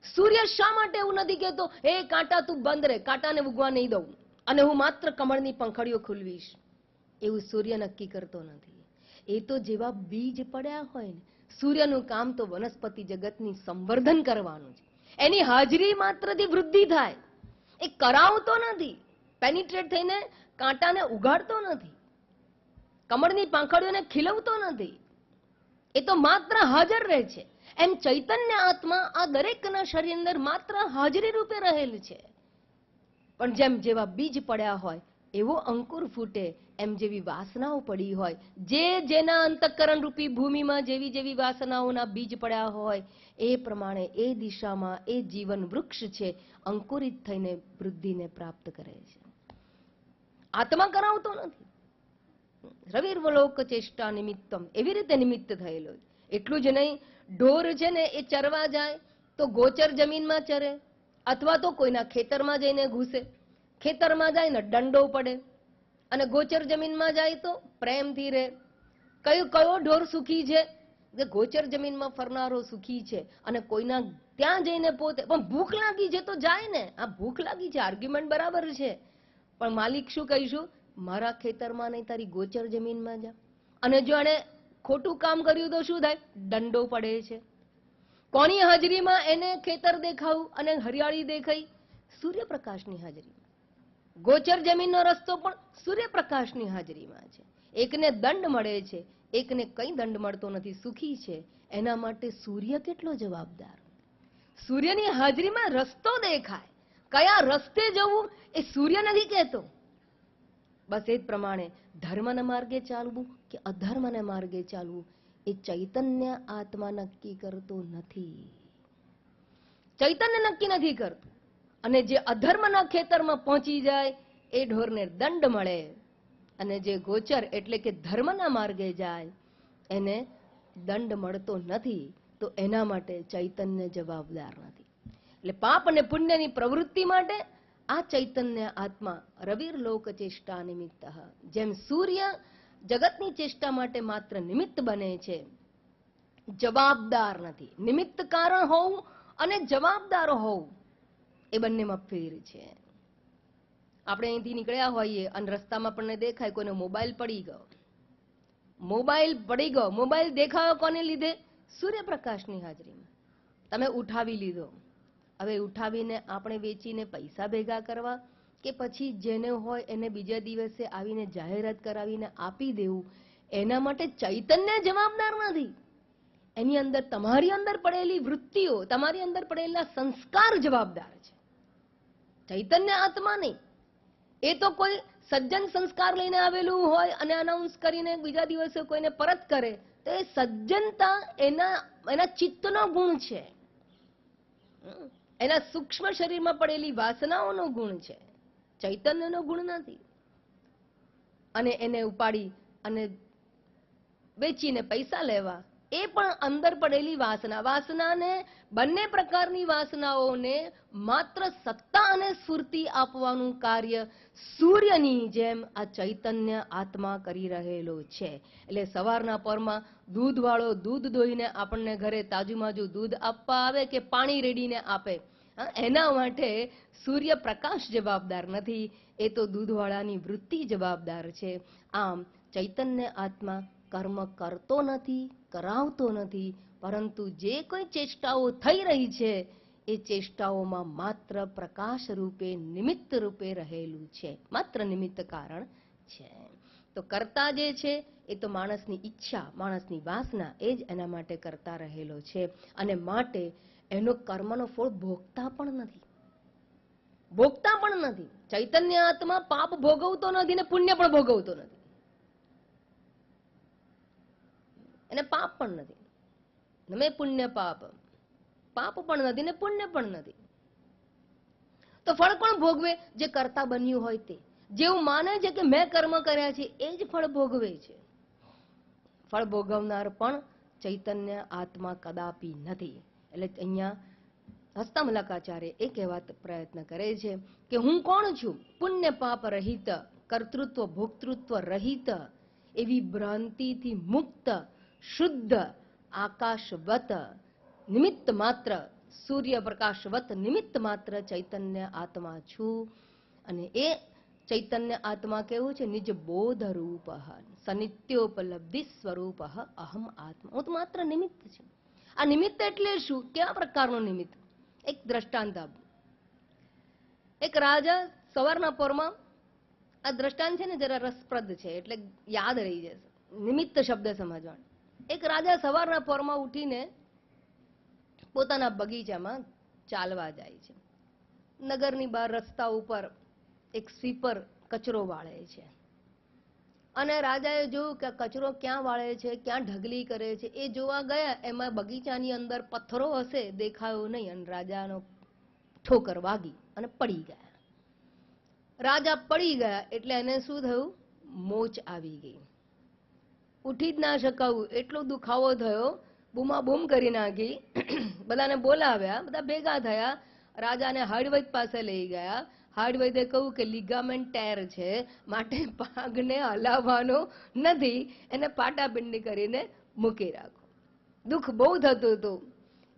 સૂર્ય શા માટે એવું નથી કહેતો, હે કાંટા તું બંધ રહે, કાંટાને ઉગવા નહીં દઉં અને હું માત્ર કમળની પંખડીઓ ખુલવીશ? એવું સૂર્ય નક્કી કરતો નથી. એ તો જેવા બીજ પડ્યા હોય ને, સૂર્યનું કામ તો વનસ્પતિ જગતની સંવર્ધન કરવાનું છે. એની હાજરી માત્રથી વૃદ્ધિ થાય. એ કરાવતો નથી, પેનિટ્રેટ થઈને કાંટાને ઉગાડતો નથી, કમળની પાંખડીઓને ખીલવતો નથી. એ તો માત્ર હાજર રહે છે. એમ ચૈતન્ય આત્મા આ દરેકના શરીર અંદર માત્ર હાજરી રૂપે રહેલ છે. પણ જેમ જેવા બીજ પડ્યા હોય એવો અંકુર ફૂટે, એમ જેવી વાસનાઓ પડી હોય, જેના અંતઃકરણ રૂપી ભૂમિમાં જેવી જેવી વાસનાઓના બીજ પડ્યા હોય, એ પ્રમાણે એ દિશામાં એ જીવન વૃક્ષ છે અંકુરિત થઈને વૃદ્ધિને પ્રાપ્ત કરે છે. આત્મા કરાવતો નથી. રવિર્વલોક ચેષ્ટા નિમિત્તમ, એવી રીતે નિમિત્ત થયેલો. એટલું જ નહીં, ઢોર છે ને એ ચરવા જાય તો ગોચર જમીનમાં ચરે, અથવા તો કોઈના ખેતરમાં જઈને ઘૂસે. ખેતરમાં જાય ને દંડો પડે, અને ગોચર જમીનમાં જાય તો પ્રેમથી રહે. કયો ઢોર સુખી છે? કે ગોચર જમીનમાં ફરનારો સુખી છે, અને કોઈના ત્યાં જઈને પોતે પણ ભૂખ લાગી છે તો જાય ને. આ ભૂખ લાગી છે, આર્ગ્યુમેન્ટ બરાબર છે, પણ માલિક શું કહીશું? મારા ખેતરમાં નહીં, તારી ગોચર જમીનમાં જા. અને જો એને ખોટું કામ કર્યું તો શું થાય? દંડો પડે છે. કોની હાજરીમાં એને ખેતર દેખાવું અને હરિયાળી દેખાઈ? સૂર્યપ્રકાશની હાજરીમાં. ગોચર જમીનનો રસ્તો પણ સૂર્યપ્રકાશની હાજરીમાં છે. એકને દંડ મળે છે, એકને કઈ દંડ મળતો નથી, સુખી છે. એના માટે સૂર્ય કેટલો જવાબદાર? સૂર્યની હાજરીમાં રસ્તો દેખાય, કયા રસ્તે જવું એ સૂર્ય નથી કહેતો. બસ એ જ પ્રમાણે ધર્મના માર્ગે ચાલવું કે અધર્મના માર્ગે ચાલવું એ ચૈતન્ય આત્મા નક્કી કરતો નથી. ચૈતન્ય નક્કી નથી કરતું. અને જે અધર્મના ખેતરમાં પહોંચી જાય એ ઢોરને દંડ મળે, અને જે ગોચર એટલે કે ધર્મના માર્ગે જાય એને દંડ મળતો નથી. તો એના માટે ચૈતન્ય જવાબદાર નથી. એટલે પાપ અને પુણ્યની પ્રવૃત્તિ માટે આ ચૈતન્ય આત્મા રવિર્લોક ચેષ્ટા નિમિત્ત, જેમ સૂર્ય જગતની ચેષ્ટા માટે માત્ર નિમિત્ત બને છે, જવાબદાર નથી. નિમિત્ત કારણ હોવું અને જવાબદાર હોવું એ બંનેમાં ફેર છે. આપણે અહીંથી નીકળ્યા હોઈએ અને રસ્તામાં આપણને દેખાય કોઈનો મોબાઈલ પડી ગયો, મોબાઈલ દેખાયો કોને લીધે? સૂર્યપ્રકાશની હાજરીમાં. તમે ઉઠાવી લીધો. હવે ઉઠાવીને આપણે વેચીને પૈસા ભેગા કરવા કે પછી જેને હોય એને બીજા દિવસે આવીને જાહેરાત કરાવીને આપી દેવું, એના માટે ચૈતન્ય જવાબદાર નથી. એની અંદર તમારી અંદર પડેલી વૃત્તિઓ, તમારી અંદર પડેલા સંસ્કાર જવાબદાર છે, ચૈતન્ય આત્મા નહીં. એ તો કોઈ સજ્જન સંસ્કાર લઈને આવેલું હોય અને અનાઉન્સ કરીને બીજા દિવસે કોઈને પરત કરે તો એ સજ્જનતા એના ચિત્તનો ગુણ છે, એના સૂક્ષ્મ શરીરમાં પડેલી વાસનાઓનો ગુણ છે, ચૈતન્યનો ગુણ નથી. અને એને ઉપાડી અને વેચીને પૈસા લેવા એ પણ અંદર પડેલી વાસનાને, બંને પ્રકારની વાસનાઓને માત્ર સત્તા અને સ્ફૂર્તિ આપવાનું કાર્ય સૂર્યની જેમ આ ચૈતન્ય આત્મા કરી રહેલો છે. એટલે સવારના પરમાં દૂધવાળો દૂધ દોઈને આપણને ઘરે તાજુમાજુ દૂધ આપવા આવે કે પાણી રેડીને આપે, એના માટે સૂર્ય પ્રકાશ જવાબદાર નથી, એ તો દૂધવાળાની વૃત્તિ જવાબદાર છે. આમ ચૈતન્ય આત્મા કર્મ કરતો નથી, કરાવતો નથી, પરંતુ જે કોઈ ચેષ્ટાઓ થઈ રહી છે એ ચેષ્ટાઓમાં માત્ર પ્રકાશ રૂપે, નિમિત્ત રૂપે રહેલું છે, માત્ર નિમિત્ત કારણ છે. તો કરતા જે છે એ તો માણસની ઈચ્છા, માણસની વાસના, એ જ એના માટે કરતા રહેલો છે. અને માટે એનો કર્મનો ફળ ભોગતા પણ નથી. ચૈતન્ય આત્મા પાપ ભોગવતો નથી ને પુણ્ય પણ ભોગવતો નથી. એને પાપ પણ નથી, મેં પુણ્ય પાપ પણ નથી ને પુણ્ય પણ નથી. તો ફળ કોણ ભોગવે? જે કરતા બન્યું હોય તે. જેવું માને છે કે મેં કર્મ કર્યા છે એ જ ફળ ભોગવે છે. ફળ ભોગવનાર પણ ચૈતન્ય આત્મા કદાપી નથી. એટલે અહીંયા હસ્તમલકાચાર્ય એ કહેવા પ્રયત્ન કરે છે કે હું કોણ છું? પુણ્ય પાપ રહિત, કર્તૃત્વ ભોક્તૃત્વ રહિત, એવી ભ્રાંતિથી મુક્ત, શુદ્ધ, આકાશવત, નિમિત્ત માત્ર, સૂર્યપ્રકાશવત નિમિત્ત માત્ર ચૈતન્ય આત્મા છું. અને એ ચૈતન્ય આત્મા કેવું છે? નિજ બોધ રૂપ, સનિત્યોપલબ્ધિ સ્વરૂપ અહમ આત્મા. હું તો માત્ર નિમિત્ત છું. આ નિમિત્ત એટલે શું? કેવા પ્રકારનું નિમિત્ત? એક દ્રષ્ટાંત આપું. એક રાજા સવારના પોરમાં, આ દ્રષ્ટાંત છે ને જરા રસપ્રદ છે એટલે યાદ રહી જશે, નિમિત્ત શબ્દ સમજવાનું. એક રાજા સવારના પોરમાં ઉઠીને પોતાના બગીચામાં ચાલવા જાય છે. નગરની બહાર રસ્તા ઉપર એક સ્વીપર કચરો વાળે છે અને રાજાએ જોયું કે કચરો ક્યાં વાળે છે, ક્યાં ઢગલી કરે છે. એ જોવા ગયા, એમાં બગીચાની અંદર પથ્થરો હશે, દેખાયો નહીં, અને રાજાનો ઠોકર વાગી અને પડી ગયા. રાજા પડી ગયા એટલે એને શું થયું? મોચ આવી ગઈ, ઉઠી જ ના શકાવું, એટલો દુખાવો થયો, બૂમાબૂમ કરી નાખી. બધાને બોલાવ્યા, બધા ભેગા થયા, રાજાને હાર્ડવૈદ પાસે લઈ ગયા. હાર્ડવૈદે કહ્યું કે લિગામેન્ટ ટેર છે, માટે પગને હલાવવાનો નથી, એને પાટાપિંડી કરીને મૂકી રાખો. દુઃખ બહુ થતું હતું.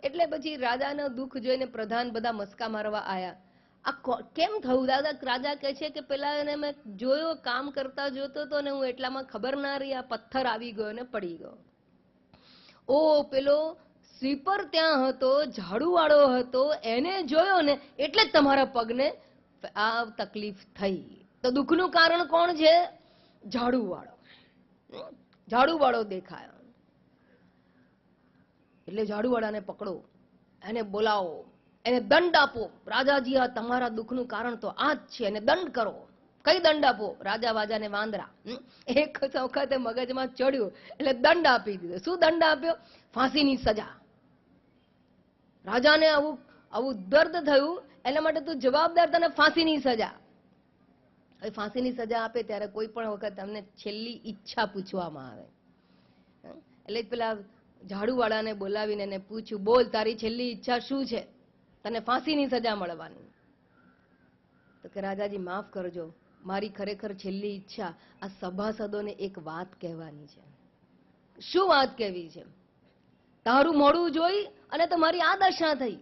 એટલે પછી રાજાનો દુઃખ જોઈને પ્રધાન બધા મસ્કા મારવા આવ્યા. આ કેમ થયું દાદા? રાજા કહે છે કે પેલા એને મેં જોયો, કામ કરતા જોતો હતો ને હું એટલામાં ખબર ના રહી, આ પથ્થર આવી ગયો ને પડી ગયો. ઓ પેલો સ્વીપર ત્યાં હતો, ઝાડુ વાળો હતો, એને જોયો ને એટલે જ તમારા પગને આ તકલીફ થઈ. તો દુઃખનું કારણ કોણ છે? ઝાડુ વાળો દેખાયો. એટલે ઝાડુ વાળાને પકડો, એને બોલાવો, એને દંડ આપો. રાજાજી, આ તમારા દુઃખનું કારણ તો આ જ છે, એને દંડ કરો. કઈ દંડ આપો? રાજા વાજાને વાંદરા. એક વખતે મગજમાં ચડ્યું એટલે દંડ આપી દીધો. શું દંડ આપ્યો? ફાંસીની સજા. રાજાને આવું દર્દ થયું એના માટે તું જવાબદાર, તને ફાંસીની સજા. હવે ફાંસીની સજા આપે ત્યારે કોઈ પણ વખત તમને છેલ્લી ઈચ્છા પૂછવામાં આવે. એટલે જ પેલા ઝાડુવાળાને બોલાવીને એને પૂછ્યું, બોલ તારી છેલ્લી ઈચ્છા શું છે, તને ફાંસીની સજા મળવાની. તો કે રાજાજી માફ કરજો, મારી ખરેખર છેલ્લી ઈચ્છા આ સભાસદોને એક વાત કહેવાની છે. શું વાત કહેવી છે? તારું મોડું જોઈ અને તમારી આ દશા થઈ,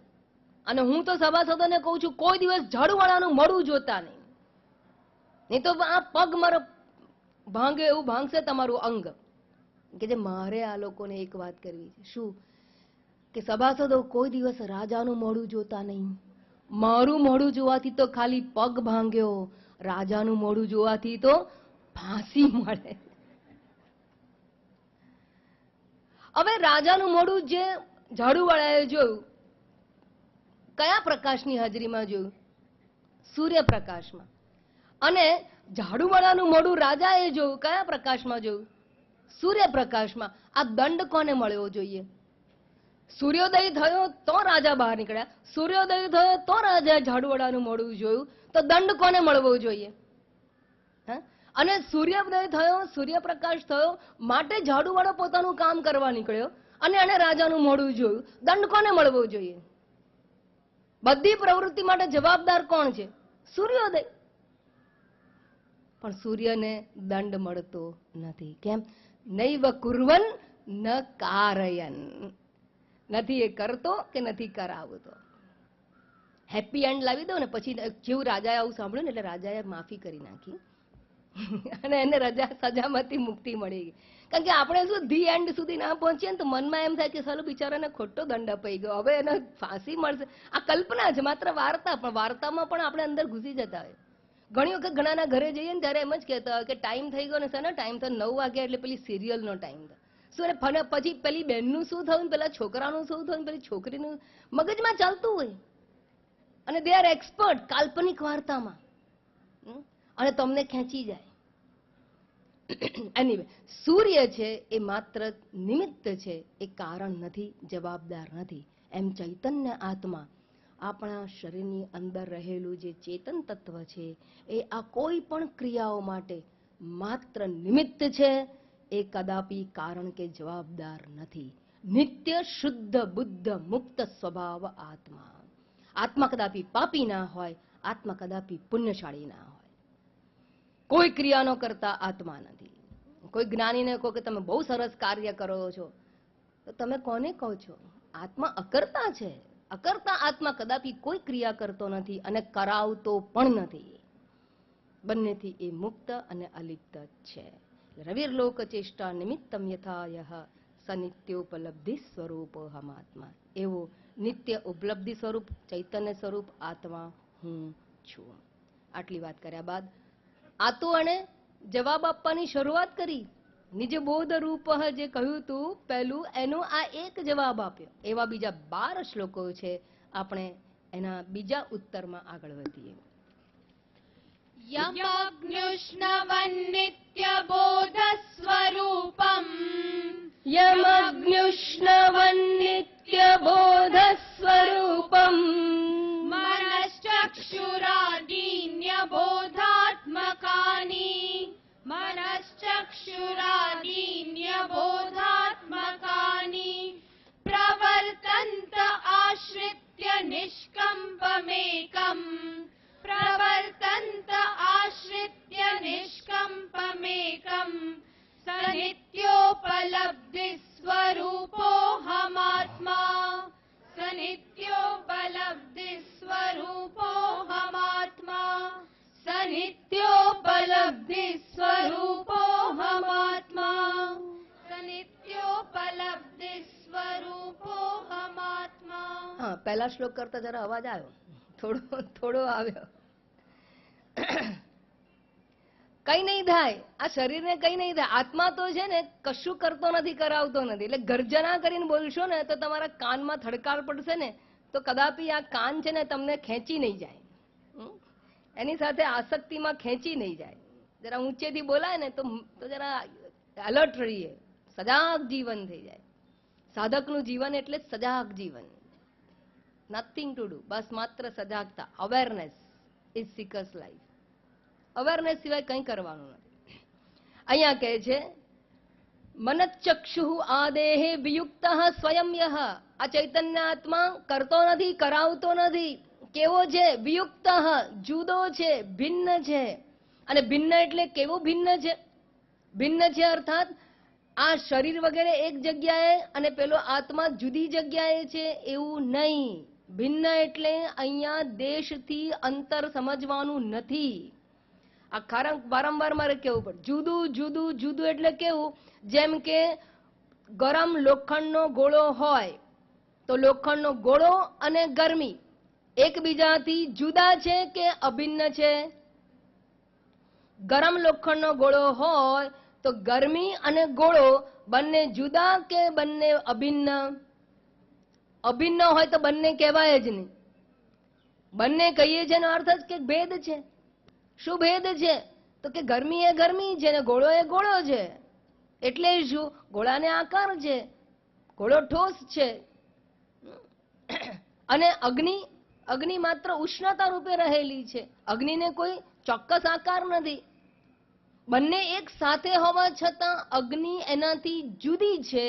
અને હું તો સભાસદોને કહું છું કોઈ દિવસ ઝાડુવાળાનું મોડું જોતા નહીં, નહીં તો આ પગ મારો ભાંગે એવું ભાંગશે તમારું અંગ. કે જે મારે આ લોકોને એક વાત કરવી છે. શું? કે સભાસદો કોઈ દિવસ રાજાનું મોઢું જોતા નહીં. મારું મોઢું જોવાથી તો ખાલી પગ ભાંગ્યો, રાજાનું મોઢું જોવાથી તો ફાંસી મળે. હવે રાજાનું મોઢું જે ઝાડુવાળાએ જોયું, કયા પ્રકાશની હાજરીમાં જોયું? સૂર્યપ્રકાશમાં. અને ઝાડુવાળાનું મોઢું રાજાએ જોયું, કયા પ્રકાશમાં જોયું? સૂર્યપ્રકાશમાં. આ દંડ કોને મળવો જોઈએ? સૂર્યોદય થયો તો રાજા બહાર નીકળ્યા, સૂર્યોદય થયો તો રાજા ઝાડુવાળાનું મોઢું જોયું, તો દંડ કોને મળવો જોઈએ? અને સૂર્યોદય થયો, સૂર્યપ્રકાશ થયો માટે ઝાડુવાળો પોતાનું કામ કરવા નીકળ્યો અને એને રાજાનું મોઢું જોયું, દંડ કોને મળવો જોઈએ? બધી પ્રવૃત્તિ માટે જવાબદાર કોણ છે? સૂર્યોદય. પણ સૂર્યને દંડ મળતો નથી. કેમ? નૈવ કુર્વન ન કારયન. નથી એ કરતો કે નથી કરાવતો. હેપી એન્ડ લાવી દો ને પછી જેવું રાજાએ આવું સાંભળ્યું ને એટલે રાજાએ માફી કરી નાખી અને એને સજામાંથી મુક્તિ મળી ગઈ. કારણ કે આપણે શું ધી એન્ડ સુધી ના પહોંચીએ ને તો મનમાં એમ થાય કે સાલું બિચારાને ખોટો દંડ અપાઈ ગયો, હવે એને ફાંસી મળશે. આ કલ્પના છે, માત્ર વાર્તા, પણ વાર્તામાં પણ આપણે અંદર ઘૂસી જતા હોય. ઘણી વખત ઘણાના ઘરે જઈએ ને ત્યારે એમ જ કહેતા હોય કે ટાઈમ થઈ ગયો ને સર, ટાઈમ તો 9 વાગ્યા એટલે પેલી સિરિયલનો ટાઈમ થયો. શું ને પછી પેલી બહેનનું શું થયું, પેલા છોકરાનું શું થયું, પેલી છોકરીનું મગજમાં ચાલતું હોય. અને દે આર એક્સપર્ટ કાલ્પનિક વાર્તામાં, અને તમને ખેંચી જાય. એનીવે, સૂર્ય છે એ માત્ર નિમિત્ત છે, એ કારણ નથી, જવાબદાર નથી. એમ ચૈતન્ય આત્મા, આપણા શરીરની અંદર રહેલું જે ચેતન તત્વ છે, એ આ કોઈ પણ ક્રિયાઓ માટે માત્ર નિમિત્ત છે, એ કદાપી કારણ કે જવાબદાર નથી. નિત્ય શુદ્ધ બુદ્ધ મુક્ત સ્વભાવ આત્મા. આત્મા કદાપી પાપી ના હોય, આત્મા કદાપી પુણ્યશાળી ના હોય. કોઈ ક્રિયાનો કરતા આત્મા નથી. કોઈ જ્ઞાનીને કહો કે તમે બહુ સરસ કાર્ય કરો છો, તો તમે કોને કહો છો? આત્મા અકર્તા છે. અકર્તા આત્મા કદાપી કોઈ ક્રિયા કરતો નથી અને કરાવતો પણ નથી. બંનેથી એ મુક્ત અને અલિપ્ત છે. રવિર્લોક ચેષ્ટા નિમિત્તમ યથાયહ સનિત્યોપલબ્ધિ સ્વરૂપ હમાત્મા. એવો નિત્ય ઉપલબ્ધિ સ્વરૂપ ચૈતન્ય સ્વરૂપ આત્મા હું છું. આટલી વાત કર્યા બાદ આ તો એને જવાબ આપવાની શરૂઆત કરી. નિજ બોધ રૂપ જે કહ્યું હતું પહેલું, એનું આ એક જવાબ આપ્યો. એવા બીજા 12 શ્લોકો છે. આપણે એના બીજા ઉત્તરમાં આગળ વધીએ. યમગ્ન્યુષ્ણવન્નિત્યબોધસ્વરૂપમ યમગ્ન્યુષ્ણવન્નિત્યબોધસ્વરૂપમ मनश्चक्षुरादीन्यबोधात्मकानि मनश्चक्षुरादीन्यबोधात्मकानि प्रवर्तन्त आश्रित्य निष्कम्पमेकम् प्रवर्तन्त आश्रित्य निष्कम्पमेकम् स नित्योपलब्धिस्वरूपोऽहमात्मा स नित्योपलब्धिस्वरूपोऽहमात्मा स नित्योपलब्धिस्वरूपोऽहमात्मा स नित्योपलब्धिस्वरूपोऽहमात्मा. હા, પહેલા શ્લોક કરતા જરા અવાજ આવ્યો, થોડો આવ્યો. કઈ નહીં થાય, આ શરીરને કઈ નહીં થાય. આત્મા તો છે ને કશું કરતો નથી, કરાવતો નથી. એટલે ગર્જના કરીને બોલશો ને તો તમારા કાનમાં થડકાળ પડશે ને તો કદાપી આ કાન છે ને તમને ખેંચી નહીં જાય, એની સાથે આસક્તિમાં ખેંચી નહીં જાય. જરા ઊંચેથી બોલાય ને તો જરા એલર્ટ રહીએ, સજાગ જીવન થઈ જાય. સાધકનું જીવન એટલે સજાગ જીવન. નથિંગ ટુ ડુ, બસ માત્ર સજાગતા, અવેરનેસ ઇઝ સિકર્સ લાઈફ. અવેરનેસ સિવાય કંઈ કરવાનું નથી. અહીંયા કહે છે મનચ્ચક્ષુ આદેહે વિયુક્ત સ્વયં યહ. આ ચૈતન્ય આત્મા કરતો નથી, કરાવતો નથી. કેવો છે? વિયુક્ત, જુદો છે, ભિન્ન છે. અને ભિન્ન એટલે કેવો ભિન્ન છે? ભિન્ન છે અર્થાત આ શરીર વગેરે એક જગ્યાએ અને પેલો આત્મા જુદી જગ્યાએ છે એવું નહીં. ભિન્ન એટલે અહીંયા દેશથી અંતર સમજવાનું નથી. આ વારંવાર મારે કેવું પડે, જુદું જુદું જુદું એટલે કેવું? જેમ કે ગરમ લોખંડનો ગોળો હોય તો લોખંડનો ગોળો અને ગરમી એકબીજાથી જુદા છે કે અભિન્ન છે? ગરમ લોખંડનો ગોળો હોય તો ગરમી અને ગોળો બંને જુદા કે બંને અભિન્ન? અભિન્ન હોય તો બંને કહેવાય જ નહીં. બંને કહીએ છીએ એનો અર્થ જ કે ભેદ છે. શું ભેદ છે? તો કે ગરમી એ ગરમી છે ને ગોળો એ ગોળો છે. એટલે શું? ગોળાને આકાર છે, ગોળો ઠોસ છે. અને અગ્નિ માત્ર ઉષ્ણતા રૂપે રહેલી છે. અગ્નિને કોઈ ચોક્કસ આકાર નથી. બંને એક સાથે હોવા છતાં અગ્નિ એનાથી જુદી છે.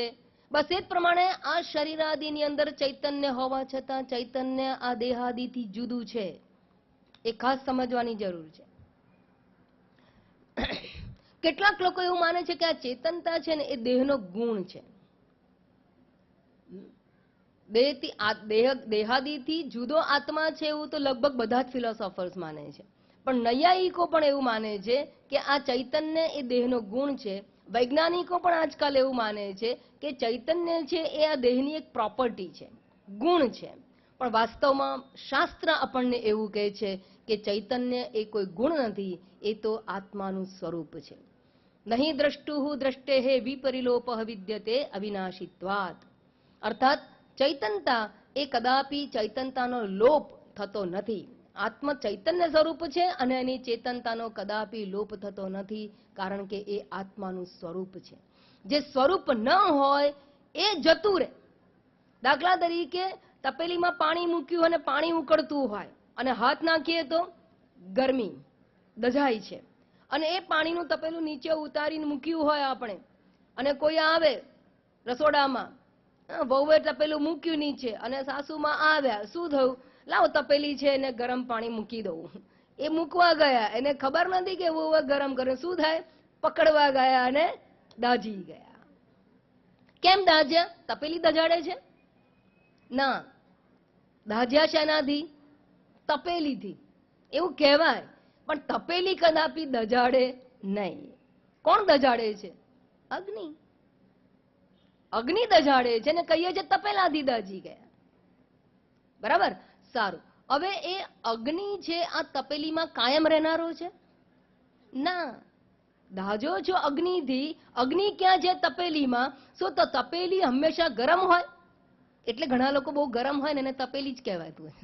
બસ એ જ પ્રમાણે આ શરીરાદિની અંદર ચૈતન્ય હોવા છતાં ચૈતન્ય આ દેહાદિથી જુદું છે. એ ખાસ સમજવાની જરૂર છે. કેટલાક લોકો એવું માને છે કે આ ચેતનતા છે ને એ દેહનો ગુણ છે. દેહાદિથી જુદો આત્મા છે એવું તો લગભગ બધા જ ફિલોસોફર્સ માને છે. પણ નૈયાયિકો પણ એવું માને છે કે આ ચૈતન્ય એ દેહનો ગુણ છે. વૈજ્ઞાનિકો પણ આજકાલ એવું માને છે કે ચૈતન્ય છે એ આ દેહની એક પ્રોપર્ટી છે, ગુણ છે. પણ વાસ્તવમાં શાસ્ત્ર આપણને એવું કહે છે કે ચૈતન્ય એ કોઈ ગુણ નથી, એ તો આત્માનું સ્વરૂપ છે. નહીં દ્રષ્ટુઃ દ્રષ્ટેઃ વિપરિલોપઃ વિદ્યતે અવિનાશિત્વાત. અર્થાત ચૈતનતા એ કદાપી ચૈતનતાનો લોપ થતો નથી. આત્મ ચૈતન્ય સ્વરૂપ છે અને એની ચેતનતાનો કદાપી લોપ થતો નથી, કારણ કે એ આત્માનું સ્વરૂપ છે. જે સ્વરૂપ ન હોય એ જતું રહે. દાખલા તરીકે તપેલીમાં પાણી મૂક્યું અને પાણી ઉકળતું હોય અને હાથ નાખીએ તો ગરમી દજાય છે. અને એ પાણીનું તપેલું નીચે ઉતારીને મૂક્યું હોય આપણે, અને કોઈ આવે રસોડામાં, વહુએ તપેલું મૂક્યું નીચે અને સાસુમાં આવ્યા, શું થયું? લાવો તપેલી છે એને ગરમ પાણી મૂકી દઉં. એ મૂકવા ગયા, એને ખબર નથી કે વહુએ ગરમ કરે. શું થાય? પકડવા ગયા અને દાજી ગયા. કેમ દાજ્યા? તપેલી દજાડે છે? ના, દાજ્યા શેનાથી? તપેલીથી. એવું કહેવાય, પણ તપેલી કદાપી દજાડે નહીં. કોણ દજાડે છે? અગ્નિ. અગ્નિ દજાડે છે ને કહીએ છે તપેલાથી દાજી ગયા. બરાબર? સારું. હવે એ અગ્નિ છે આ તપેલીમાં કાયમ રહેનારો છે? ના. દાજો છો અગ્નિથી, અગ્નિ ક્યાં છે? તપેલીમાં. શું તો તપેલી હંમેશા ગરમ હોય? એટલે ઘણા લોકો બહુ ગરમ હોય ને એને તપેલી જ કહેવાતું હોય.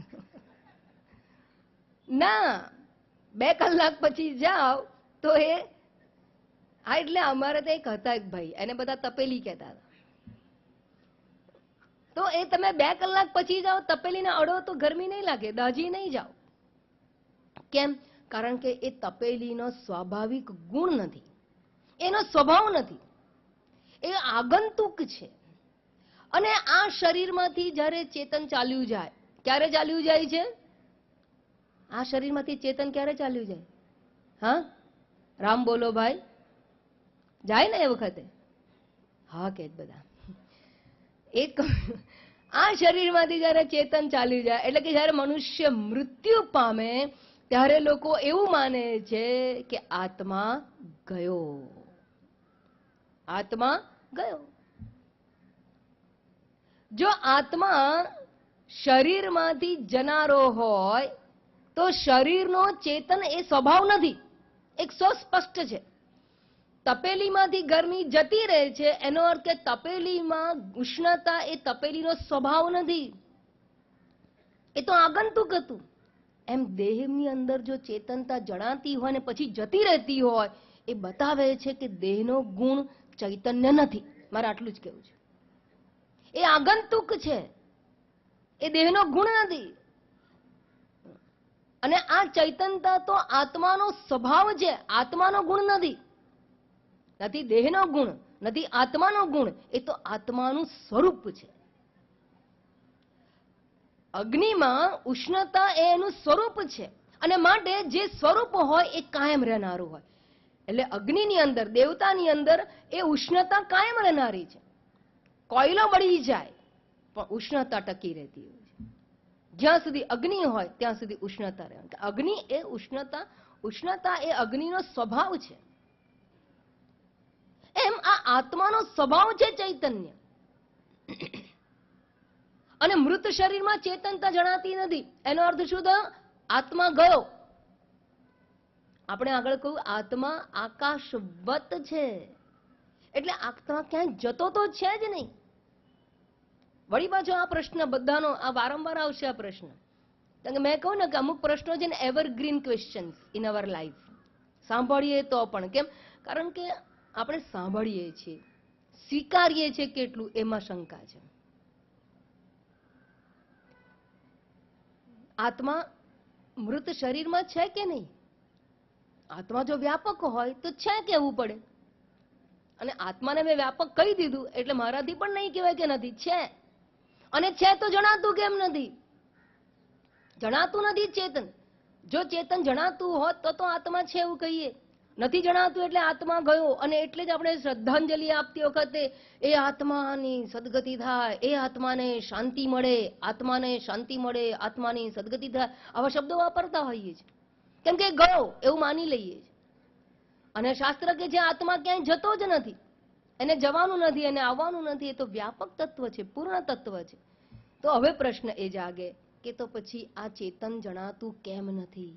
ના, 2 કલાક પછી જાઓ તો એ એટલે અમારે તો એક હતા એક ભાઈ, એને બધા તપેલી કહેતા હતા. તો એ તમે 2 કલાક પછી જાઓ તપેલીને અડો તો ગરમી નહીં લાગે, દાજી નહીં જાઓ. કેમ? કારણ કે એ તપેલીનો સ્વાભાવિક ગુણ નથી, એનો સ્વભાવ નથી, એ આગંતુક છે. અને આ શરીરમાંથી જ્યારે ચેતન ચાલ્યું જાય, ક્યારે ચાલ્યું જાય છે? આ શરીરમાંથી ચેતન ક્યારે ચાલ્યું જાય? હા, રામ બોલો ભાઈ. જાય ને એ વખતે? હા કે બધા. એક આ શરીરમાંથી જ્યારે ચેતન ચાલ્યું જાય એટલે કે જ્યારે મનુષ્ય મૃત્યુ પામે ત્યારે લોકો એવું માને છે કે આત્મા ગયો. આત્મા ગયો. જો આત્મા શરીરમાંથી જનારો હોય તો શરીરનો ચેતન એ સ્વભાવ નથી, એક સ્પષ્ટ છે. તપેલીમાંથી ગરમી જતી રહે છે એનો અર્થ કે તપેલીમાં ઉષ્ણતા એ તપેલીનો સ્વભાવ નથી, એ તો આગંતુક હતું. એમ દેહની અંદર જો ચેતનતા જણાતી હોય ને પછી જતી રહેતી હોય એ બતાવે છે કે દેહનો ગુણ ચૈતન્ય નથી. મારે આટલું જ કહેવું છે. એ આગંતુક છે. એ દેહનો ગુણ નથી. અને આ ચૈતન્યતા તો આત્માનો સ્વભાવ છે, આત્માનો ગુણ નથી. નથી દેહનો ગુણ, નથી આત્માનો ગુણ, એ તો આત્માનું સ્વરૂપ છે. અગ્નિમાં ઉષ્ણતા એ એનું સ્વરૂપ છે, અને માટે જે સ્વરૂપ હોય એ કાયમ રહેનારું હોય. એટલે અગ્નિની અંદર, દેવતાની અંદર એ ઉષ્ણતા કાયમ રહેનારી છે. કોયલો બળી જાય પણ ઉષ્ણતા ટકી રહેતી હોય છે. જ્યાં સુધી અગ્નિ હોય ત્યાં સુધી ઉષ્ણતા રહે. અગ્નિ એ ઉષ્ણતા, ઉષ્ણતા એ અગ્નિનો સ્વભાવ છે. એમ આ આત્માનો સ્વભાવ છે ચૈતન્ય. અને મૃત શરીરમાં ચેતનતા જણાતી નથી. એનો અર્થ શું થયો? આત્મા ગયો. આપણે આગળ કહ્યું આત્મા આકાશવત છે, એટલે આત્મા ક્યાંય જતો તો છે જ નહીં. વળી પાછો આ પ્રશ્ન બધાનો આ વારંવાર આવશે આ પ્રશ્ન. કારણ કે મેં કહું ને કે અમુક પ્રશ્નો છે ને evergreen questions in our life. સાંભળીએ તો પણ કેમ? કારણ કે આપણે સાંભળીએ છીએ, સ્વીકારીએ છીએ કેટલું એમાં શંકા છે. આત્મા મૃત શરીરમાં છે કે નહીં? આત્મા જો વ્યાપક હોય તો છે કહેવું પડે. અને આત્માને મેં વ્યાપક કહી દીધું એટલે મારાથી પણ નહીં કહેવાય કે નથી, છે. અને છે તો જણાતું કેમ નથી? જણાતું નથી ચેતન. જો ચેતન જણાતું હોત તો આત્મા છે એવું કહીએ. નથી જણાતું એટલે આત્મા ગયો. અને એટલે જ આપણે શ્રદ્ધાંજલિ આપતી વખતે એ આત્માની સદગતિ થાય, એ આત્માને શાંતિ મળે, આત્માને શાંતિ મળે, આત્માની સદગતિ થાય, આવા શબ્દો વાપરતા હોઈએ છીએ. કેમ કે ગયો એવું માની લઈએ છીએ. અને શાસ્ત્ર કે જે આત્મા ક્યાંય જતો જ નથી, એને જવાનું નથી, એને આવવાનું નથી, એ તો વ્યાપક તત્વ છે, પૂર્ણ તત્વ છે. તો હવે પ્રશ્ન એ જાગે કે તો પછી આ ચેતન જણાતું કેમ નથી?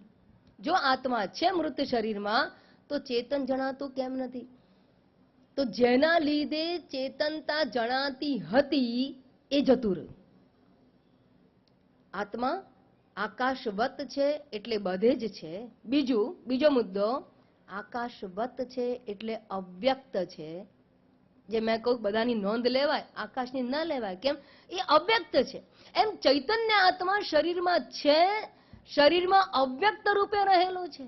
જો આત્મા છે મૃત શરીરમાં તો ચેતન જણાતું કેમ નથી? તો જેના લીધે ચેતનતા જણાતી હતી એ જતું રહ્યું. આત્મા આકાશવત છે એટલે બધે જ છે. બીજો મુદ્દો, આકાશવત છે એટલે અવ્યક્ત છે. જે મેં કહું બધાની નોંધ લેવાય, આકાશની ન લેવાય. કેમ? એ અવ્યક્ત છે. એમ ચૈતન્ય આત્મા શરીરમાં છે, શરીરમાં અવ્યક્ત રૂપે રહેલો છે.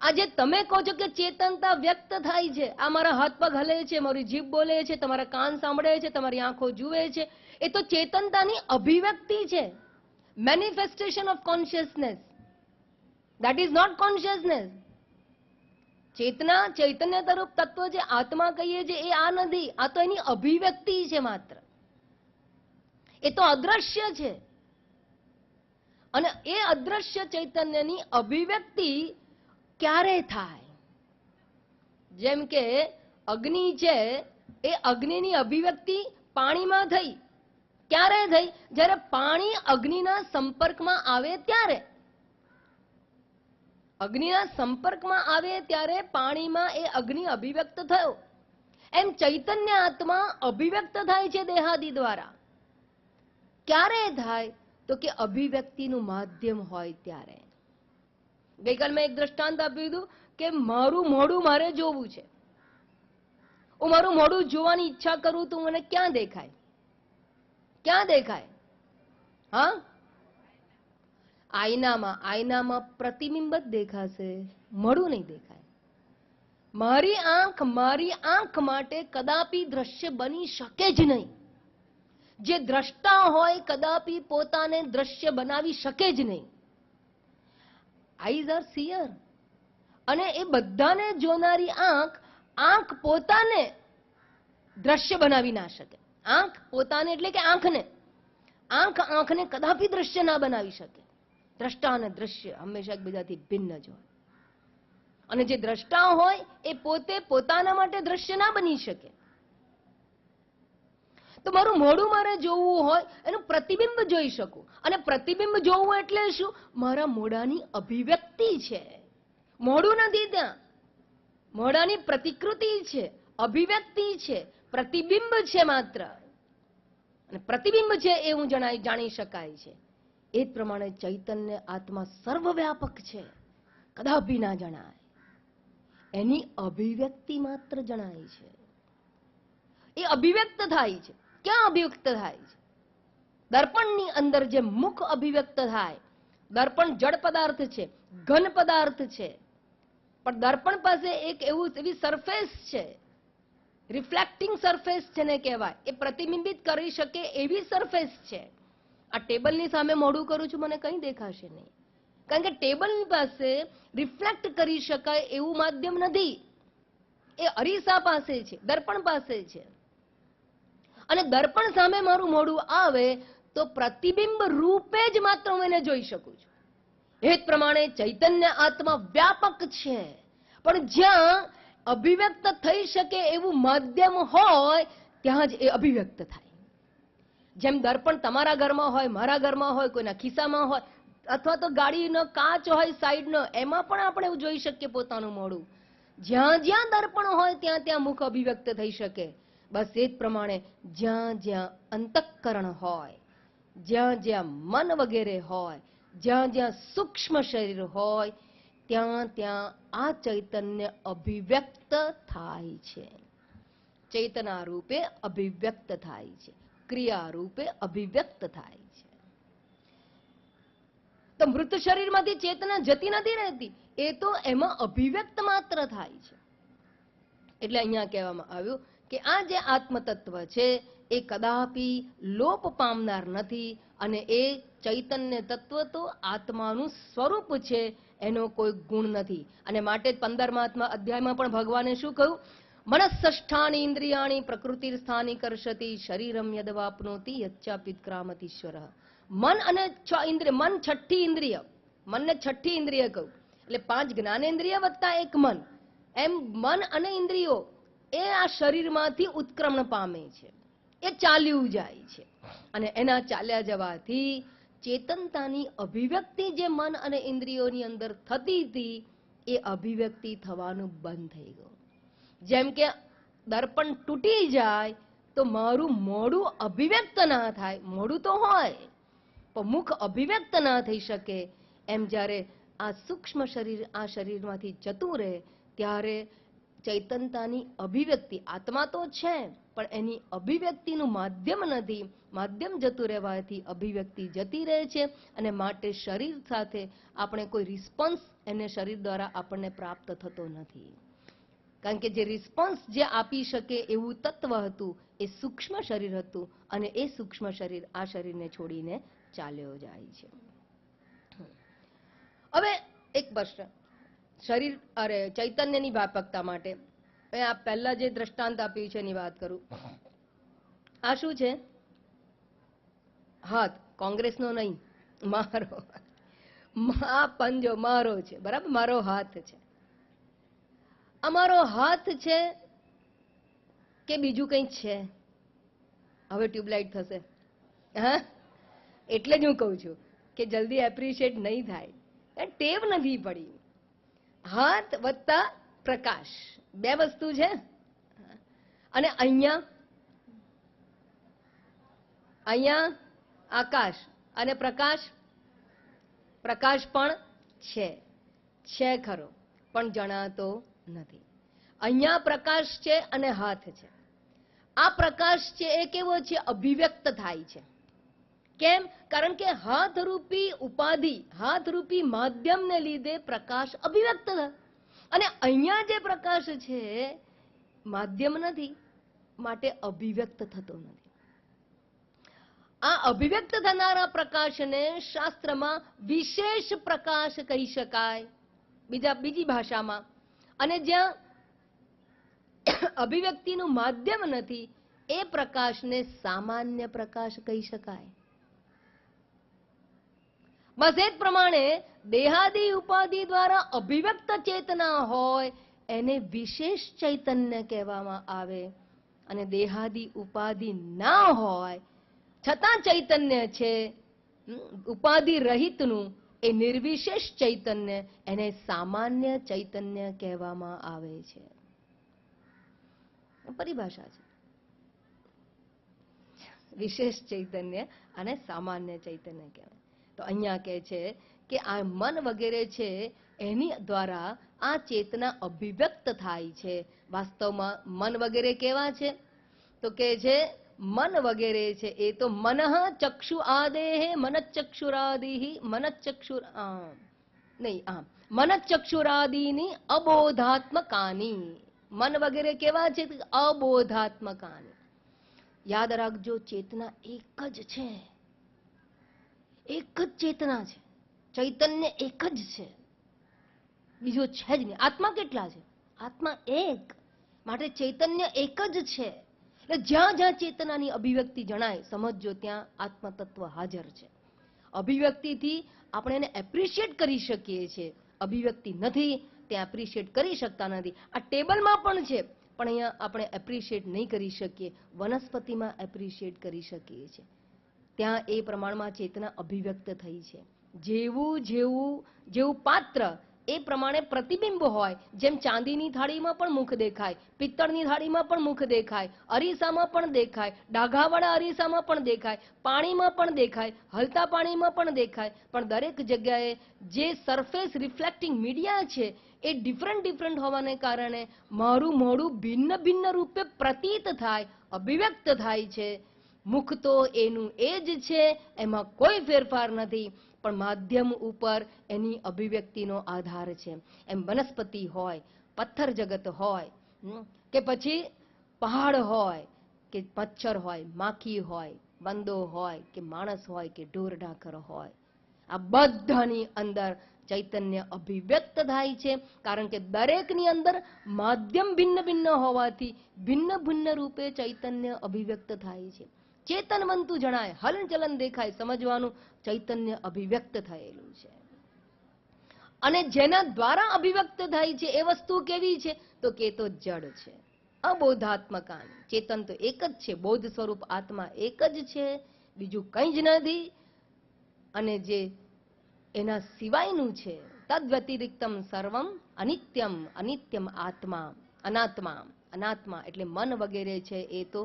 આજે તમે કહો છો કે ચેતનતા વ્યક્ત થાય છે, આ મારા હાથ પગ હલે છે, મારી જીભ બોલે છે, તમારા કાન સાંભળે છે, તમારી આંખો જુએ છે, એ તો ચેતનતાની અભિવ્યક્તિ છે. Manifestation of consciousness. That is not consciousness. ચેતના, ચૈતન્ય તરફ તત્વ જે આત્મા કહીએ છીએ એ આ નથી. આ તો એની અભિવ્યક્તિ છે માત્ર. એ તો અદ્રશ્ય છે. અને એ અદ્રશ્ય ચૈતન્યની અભિવ્યક્તિ ક્યારે થાય? જેમ કે અગ્નિ છે, એ અગ્નિની અભિવ્યક્તિ પાણીમાં થઈ. ક્યારે થઈ? જ્યારે પાણી અગ્નિના સંપર્કમાં આવે ત્યારે. અગ્નિના સંપર્કમાં આવે ત્યારે પાણીમાં એ અગ્નિ અભિવ્યક્ત થયો. એમ ચૈતન્ય આત્મા અભિવ્યક્ત થાય છે દેહાદિ દ્વારા. ક્યારે થાય? તો કે અભિવ્યક્તિનું માધ્યમ હોય ત્યારે. ગઈકાલ મેં એક દ્રષ્ટાંત આપ્યું હતું કે મારું મોઢું મારે જોવું છે. હું મારું મોઢું જોવાની ઈચ્છા કરું તો મને ક્યાં દેખાય? ક્યાં દેખાય? હા, આઈનામાં. આઈનામાં પ્રતિબિંબ જ દેખાશે, મોઢું નહીં દેખાય. મારી આંખ માટે કદાપી દ્રશ્ય બની શકે જ નહીં. જે દ્રષ્ટા હોય કદાપી પોતાને દ્રશ્ય બનાવી શકે જ નહીં. Eyes are sear. અને એ બધાને જોનારી આંખ પોતાને દ્રશ્ય બનાવી ના શકે. આંખ પોતાને એટલે કે આંખને કદાપી દ્રશ્ય ના બનાવી શકે. દ્રષ્ટા અને દ્રશ્ય હંમેશા એકબીજાથી ભિન્ન જ હોય. અને જે દ્રષ્ટા હોય એ પોતે પોતાના માટે દ્રશ્ય ના બની શકે. તો મારું મોઢું મારે જોવું હોય, એનું પ્રતિબિંબ જોઈ શકું. અને પ્રતિબિંબ જોવું એટલે શું? મારા મોઢાની અભિવ્યક્તિ છે, મોઢું નથી ત્યાં. મોઢાની પ્રતિકૃતિ છે, અભિવ્યક્તિ છે, પ્રતિબિંબ છે માત્ર. અને પ્રતિબિંબ છે એ હું જાણી શકાય છે. એ જ પ્રમાણે ચૈતન્ય આત્મા સર્વવ્યાપક છે, કદાપી ના જણાય. એની અભિવ્યક્તિ માત્ર જણાય છે. એ અભિવ્યક્ત થાય છે. ક્યાં અભિવ્યક્ત થાય છે? દર્પણની અંદર જે મુખ અભિવ્યક્ત થાય, દર્પણ જડ પદાર્થ છે, ઘન પદાર્થ છે, પણ દર્પણ પાસે એક એવી સરફેસ છે, રિફ્લેક્ટિંગ સરફેસ જેને કહેવાય, એ પ્રતિબિંબિત કરી શકે એવી સરફેસ છે. આ ટેબલની સામે મોઢું કરું છું, મને કંઈ દેખાશે નહીં, કારણ કે ટેબલની પાસે રિફ્લેક્ટ કરી શકાય એવું માધ્યમ નથી. એ અરીસા પાસે છે, દર્પણ પાસે છે. અને દર્પણ સામે મારું મોઢું આવે તો પ્રતિબિંબ રૂપે જ માત્ર હું એને જોઈ શકું છું. એ જ પ્રમાણે ચૈતન્ય આત્મા વ્યાપક છે, પણ જ્યાં અભિવ્યક્ત થઈ શકે એવું માધ્યમ હોય ત્યાં જ એ અભિવ્યક્ત થાય. જેમ દર્પણ તમારા ઘરમાં હોય, મારા ઘરમાં હોય, કોઈના ખિસ્સામાં હોય, અથવા તો ગાડીનો કાચ હોય સાઈડનો, એમાં પણ આપણે જોઈ શકીએ પોતાનું મોઢું. જ્યાં જ્યાં દર્પણ હોય ત્યાં ત્યાં મુખ અભિવ્યક્ત થઈ શકે. બસ એ જ પ્રમાણે જ્યાં જ્યાં અંતઃકરણ હોય, જ્યાં જ્યાં મન વગેરે હોય, જ્યાં જ્યાં સૂક્ષ્મ શરીર હોય, ત્યાં ત્યાં આ ચૈતન્ય અભિવ્યક્ત થાય છે. ચેતના રૂપે અભિવ્યક્ત થાય છે, ક્રિયા રૂપે અભિવ્યક્ત થાય છે. તો મૃત શરીરમાંથી ચેતના જતી નથી રહેતી, એ તો એમાં અભિવ્યક્ત માત્ર થાય છે. એટલે અહીંયા કહેવામાં આવ્યું કે આ જે આત્મતત્વ છે એ કદાપી લોપ પામનાર નથી, અને એ ચૈતન્ય તત્વ તો આત્માનું સ્વરૂપ છે, એનો કોઈ ગુણ નથી. અને માટે 15મા અધ્યાયમાં પણ ભગવાને શું કહ્યું? મનઃષ્ઠાની ઇન્દ્રિયાણી પ્રકૃતિ સ્થાની કરશતી શરીરમ યદવાપનોતિ યચ્ચાપિત્ક્રામતીશ્વર. મન અને મન છઠ્ઠી ઇન્દ્રિય, મનને છઠ્ઠી ઇન્દ્રિય કહ્યું, એટલે 5 જ્ઞાનેન્દ્રિય વત્તા 1 મન, એમ મન અને ઇન્દ્રિયો એ આ શરીરમાંથી ઉત્ક્રમણ પામે છે, એ ચાલ્યું જાય છે. અને એના ચાલ્યા જવાથી ચેતનતાની અભિવ્યક્તિ જે મન અને ઇન્દ્રિયોની અંદર થતી હતી એ અભિવ્યક્તિ થવાનું બંધ થઈ ગયું. જેમ કે દર્પણ તૂટી જાય તો મારું મોઢું અભિવ્યક્ત ના થાય, મોઢું તો હોય પણ મુખ અભિવ્યક્ત ના થઈ શકે, એમ જ્યારે આ સૂક્ષ્મ શરીર આ શરીરમાંથી જતું રહે ત્યારે ચૈતનતાની અભિવ્યક્તિ, આત્મા તો છે પણ એની અભિવ્યક્તિનું માધ્યમ નથી, માધ્યમ જતું રહેવાથી અભિવ્યક્તિ જતી રહે છે. અને માટે શરીર સાથે આપણે કોઈ રિસ્પોન્સ એને શરીર દ્વારા આપણને પ્રાપ્ત થતો નથી, કારણ કે જે રિસ્પોન્સ જે આપી શકે એવું તત્વ હતું એ સૂક્ષ્મ શરીર હતું, અને એ સૂક્ષ્મ શરીર આ શરીરને છોડીને ચાલ્યો જાય છે. હવે એક પ્રશ્ન, શરીર ચૈતન્યની વ્યાપકતા માટે આ પહેલા જે દ્રષ્ટાંત આપ્યું છે એની વાત કરું. આ શું છે? હાથ, કોંગ્રેસનો નહીં, મારો. આ પંજો મારો છે, બરાબર, મારો હાથ છે. અમારો હાથ છે કે બીજું કંઈ છે? હવે ટ્યુબલાઇટ થશે, હા, એટલે જ હું કહું છું કે જલ્દી એપ્રિશિએટ નહીં થાય, ટેવ નથી પડી. હાથ વત્તા પ્રકાશ, 2 વસ્તુ છે. અને અહીંયા આકાશ અને પ્રકાશ, પ્રકાશ પણ છે ખરો, પણ જણાતો નથી. અહીંયા પ્રકાશ છે અને હાથ છે. આ પ્રકાશ છે એ કેવો છે? અભિવ્યક્ત થાય છે. કેમ? કારણ કે હાથરૂપી ઉપાધિ, હાથરૂપી માધ્યમને લીધે પ્રકાશ અભિવ્યક્ત થાય. અને અહીંયા જે પ્રકાશ છે માધ્યમ નથી, માટે અભિવ્યક્ત થતો નથી. આ અભિવ્યક્ત થનારા પ્રકાશને શાસ્ત્રમાં વિશેષ પ્રકાશ કહી શકાય બીજી ભાષામાં. અને જ્યાં અભિવ્યક્તિનું માધ્યમ નથી એ પ્રકાશને સામાન્ય પ્રકાશ કહી શકાય. બસ એ જ પ્રમાણે દેહાદિ ઉપાધિ દ્વારા અભિવ્યક્ત ચેતના હોય એને વિશેષ ચૈતન્ય કહેવામાં આવે, અને દેહાદિ ઉપાધિ ના હોય છતાં ચૈતન્ય છે ઉપાધિ રહિતનું, એ નિર્વિશેષ ચૈતન્ય, એને સામાન્ય ચૈતન્ય કહેવામાં આવે છે. પરિભાષા છે, વિશેષ ચૈતન્ય અને સામાન્ય ચૈતન્ય કહેવાય. તો અહીંયા કહે છે કે આ મન વગેરે છે એની દ્વારા આ ચેતના અભિવ્યક્ત થાય છે. વાસ્તવમાં મન વગેરે કેવા છે? તો કહે છે મન વગેરે છે એ તો મનઃ ચક્ષુ આદેહ મનચક્ષુરાદિ મનચક્ષુર નહીં મનચક્ષુરાદિની અબોધાત્મકાની. મન વગેરે કેવા છે? અબોધાત્મકાની. યાદ રાખજો, ચેતના એક જ છે, એક જ ચેતના છે, ચૈતન્ય એક જ છે, બીજો છે જ નહીં. આત્મા કેટલા છે? આત્મા એક. માટે ચૈતન્ય એક જ છે. એટલે જ્યાં જ્યાં ચેતનાની અભિવ્યક્તિ જણાય, સમજજો ત્યાં આત્મ તત્વ હાજર છે. અભિવ્યક્તિથી આપણે એને એપ્રિશિએટ કરી શકીએ છીએ. અભિવ્યક્તિ નથી ત્યાં એપ્રિશિએટ કરી શકતા નથી. આ ટેબલમાં પણ છે, પણ અહીંયા આપણે એપ્રિશિએટ નહીં કરી શકીએ. વનસ્પતિમાં એપ્રિશિએટ કરી શકીએ છીએ. ત્યાં એ પ્રમાણમાં ચેતના અભિવ્યક્ત થઈ છે. જેવું જેવું જેવું પાત્ર એ પ્રમાણે પ્રતિબિંબ હોય. જેમ ચાંદીની થાળીમાં પણ મુખ દેખાય, પિત્તળની થાળીમાં પણ મુખ દેખાય, અરીસામાં પણ દેખાય, ડાઘાવાળા અરીસામાં પણ દેખાય, પાણીમાં પણ દેખાય, હલતા પાણીમાં પણ દેખાય. પણ દરેક જગ્યાએ જે સરફેસ રિફ્લેક્ટિંગ મીડિયા છે એ ડિફરન્ટ હોવાને કારણે મારું મોઢું ભિન્ન ભિન્ન રૂપે પ્રતીત થાય, અભિવ્યક્ત થાય છે. મુખ તો એનું એ જ છે, એમાં કોઈ ફેરફાર નથી, પણ માધ્યમ ઉપર એની અભિવ્યક્તિનો આધાર છે. એમ વનસ્પતિ હોય, પથ્થર જગત હોય, કે પછી પહાડ હોય, કે મચ્છર હોય, માખી હોય, વંદો હોય, કે માણસ હોય, કે ઢોર ઢાંખર હોય, આ બધાની અંદર ચૈતન્ય અભિવ્યક્ત થાય છે. કારણ કે દરેકની અંદર માધ્યમ ભિન્ન ભિન્ન હોવાથી ભિન્ન ભિન્ન રૂપે ચૈતન્ય અભિવ્યક્ત થાય છે. ચેતનવંતુ જણાય, હલનચલન દેખાય, સમજવાનું ચૈતન્ય અભિવ્યક્ત થયેલું છે. અને જેના દ્વારા અભિવ્યક્ત થાય છે એ વસ્તુ કેવી છે? તો કે તો જડ છે, અબોધાત્મકા. ચેતન તો એક જ છે, બોધ સ્વરૂપ આત્મા એક જ છે, બીજું કંઈ જ નથી. અને જે એના સિવાયનું છે તદ વ્યતિરિક્તમ સર્વમ અનિત્યમ. અનિત્યમ આત્મા, અનાત્મા. અનાત્મા એટલે મન વગેરે છે એ તો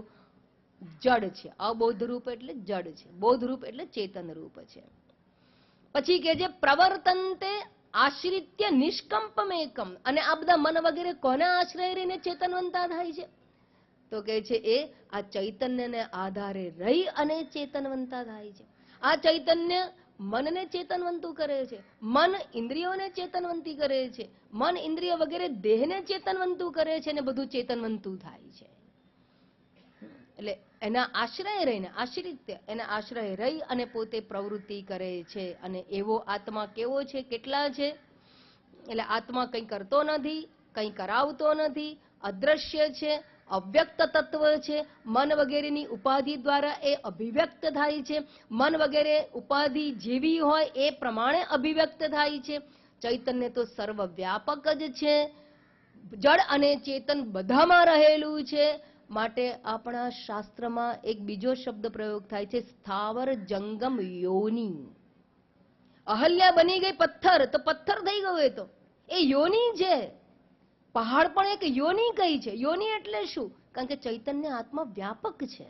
જડ છે. અબોધ રૂપ એટલે જડ છે, બોધ રૂપ એટલે ચેતન રૂપ છે. પછી કે જે પ્રવર્તન્તે આશ્રિત્ય નિષ્કંપમેકમ. અને આ બધા મન વગેરે કોના આશ્રય રહીને ચેતનવંતા થાય છે? તો કે છે એ આ ચૈતન્યને આધારે રહી અને ચેતનવંતા થાય છે. આ ચૈતન્ય મનને ચેતનવંતું કરે છે, મન ઇન્દ્રિયોને ચેતનવંતી કરે છે, મન ઇન્દ્રિય વગેરે દેહને ચેતનવંતું કરે છે, અને બધું ચેતનવંતું થાય છે. એટલે એના આશ્રય રહીને, આશ્રિત્ય, એના આશ્રય રહી અને પોતે પ્રવૃત્તિ કરે છે. અને એવો આત્મા કેવો છે? કેટલા છે? એટલે આત્મા કંઈ કરતો નથી, કંઈ કરાવતો નથી, અદ્રશ્ય છે, અવ્યક્ત તત્વ છે. મન વગેરેની ઉપાધિ દ્વારા એ અભિવ્યક્ત થાય છે. મન વગેરે ઉપાધિ જેવી હોય એ પ્રમાણે અભિવ્યક્ત થાય છે. ચૈતન્ય તો સર્વવ્યાપક જ છે, જડ અને ચેતન બધામાં રહેલું છે. માટે આપણા શાસ્ત્રમાં એક બીજો શબ્દ પ્રયોગ થાય છે, સ્થાવર જંગમ યોની. અહલ્યા બની ગઈ પથ્થર, તો પથ્થર થઈ ગયો એ તો, એ યોની છે. પહાડ પણ એક યોની કઈ છે. યોની એટલે શું? કારણ કે ચૈતન્ય આત્મા વ્યાપક છે.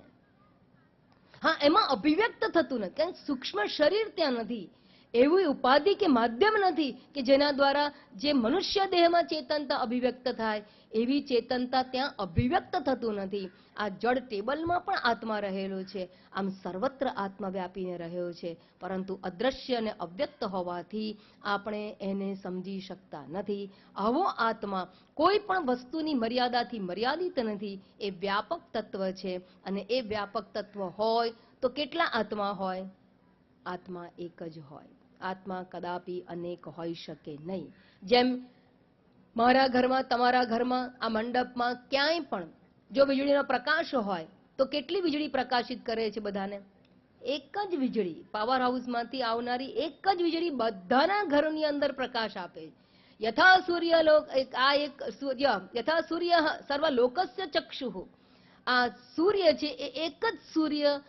હા, એમાં અભિવ્યક્ત થતું નથી, કારણ કે સૂક્ષ્મ શરીર ત્યાં નથી, એવી ઉપાધિ કે માધ્યમ નથી કે જેના દ્વારા જે મનુષ્ય દેહમાં ચેતનતા અભિવ્યક્ત થાય એવી ચેતનતા ત્યાં અભિવ્યક્ત થતું નથી. આ જડ ટેબલમાં પણ આત્મા રહેલો છે, આમ સર્વત્ર આત્મા વ્યાપીને રહ્યો છે, પરંતુ અદ્રશ્ય અને અવ્યક્ત હોવાથી આપણે એને સમજી શકતા નથી. આવો આત્મા કોઈ પણ વસ્તુની મર્યાદાથી મર્યાદિત નથી, એ વ્યાપક તત્વ છે. અને એ વ્યાપક તત્વ હોય તો કેટલા આત્મા હોય? આત્મા એક જ હોય. આત્મા કદાપી અનેક હોઈ શકે નહીં. જેમ મારા ઘરમાં, તમારા ઘરમાં, આ મંડપમાં ક્યાંય પણ જો વીજળીનો પ્રકાશ હોય તો કેટલી વીજળી પ્રકાશિત કરે છે બધાને? એક જ વીજળી. પાવર હાઉસમાંથી આવનારી એક જ વીજળી બધાના ઘરોની અંદર પ્રકાશ આપે. યથા સૂર્ય લોક, આ એક સૂર્ય, યથા સૂર્ય સર્વલોકસ્ય ચક્ષુઃ. આ સૂર્ય છે એ એક જ સૂર્ય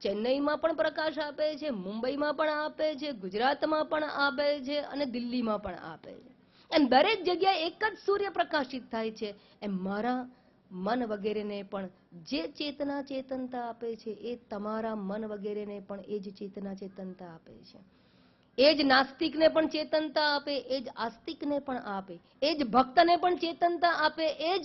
ચેન્નઈમાં પણ પ્રકાશ આપે છે, મુંબઈમાં પણ આપે છે, ગુજરાતમાં પણ આપે છે, અને દિલ્હીમાં પણ આપે છે. એમ દરેક જગ્યાએ એક જ સૂર્ય પ્રકાશિત થાય છે. એમ મારા મન વગેરેને પણ જે ચેતના ચેતનતા આપે છે એ તમારા મન વગેરેને પણ એ જ ચેતના ચેતનતા આપે છે. એ જ નાસ્તિકને પણ ચેતનતા આપે, એ જ આસ્તિકને પણ આપે, એ જ ભક્તને પણ ચેતનતા આપે, એ જ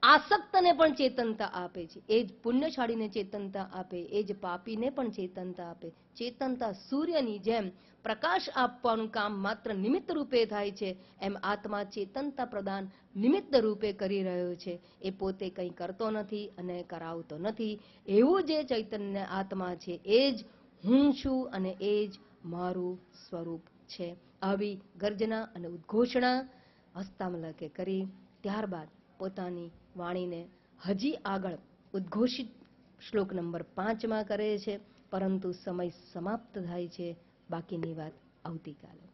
આસક્તને પણ ચેતનતા આપે છે. એ જ પુણ્યશાળીને ચેતનતા આપે, એ જ પાપીને પણ ચેતનતા આપે. ચેતનતા સૂર્યની જેમ પ્રકાશ આપવાનું કામ માત્ર નિમિત્ત રૂપે થાય છે, એમ આત્મા ચેતનતા પ્રદાન નિમિત્ત રૂપે કરી રહ્યો છે. એ પોતે કંઈ કરતો નથી અને કરાવતો નથી. એવું જે ચૈતન્ય આત્મા છે એ જ હું છું અને એ જ મારું સ્વરૂપ છે. આવી ગર્જના અને ઉદ્ઘોષણા હસ્તામલકે કરી ત્યારબાદ પોતાની વાણીને હજી આગળ ઉદ્ઘોષિત શ્લોક નંબર 5માં કરે છે, પરંતુ સમય સમાપ્ત થાય છે. બાકીની વાત આવતીકાલે.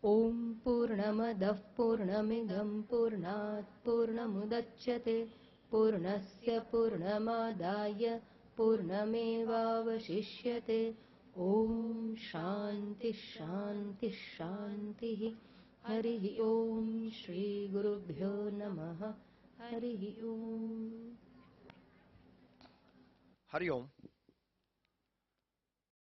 ઓમ પૂર્ણમદઃ પૂર્ણમિદં પૂર્ણાત પૂર્ણમુદચ્યતે પૂર્ણસ્ય પૂર્ણમાદાય પૂર્ણમેવાવશિષ્યતે. ઓમ શાંતિ શાંતિ શાંતિ. હરિ ઓમ શ્રી ગુરુભ્યો નમઃ. હરિ ઓમ. હરિઓમ.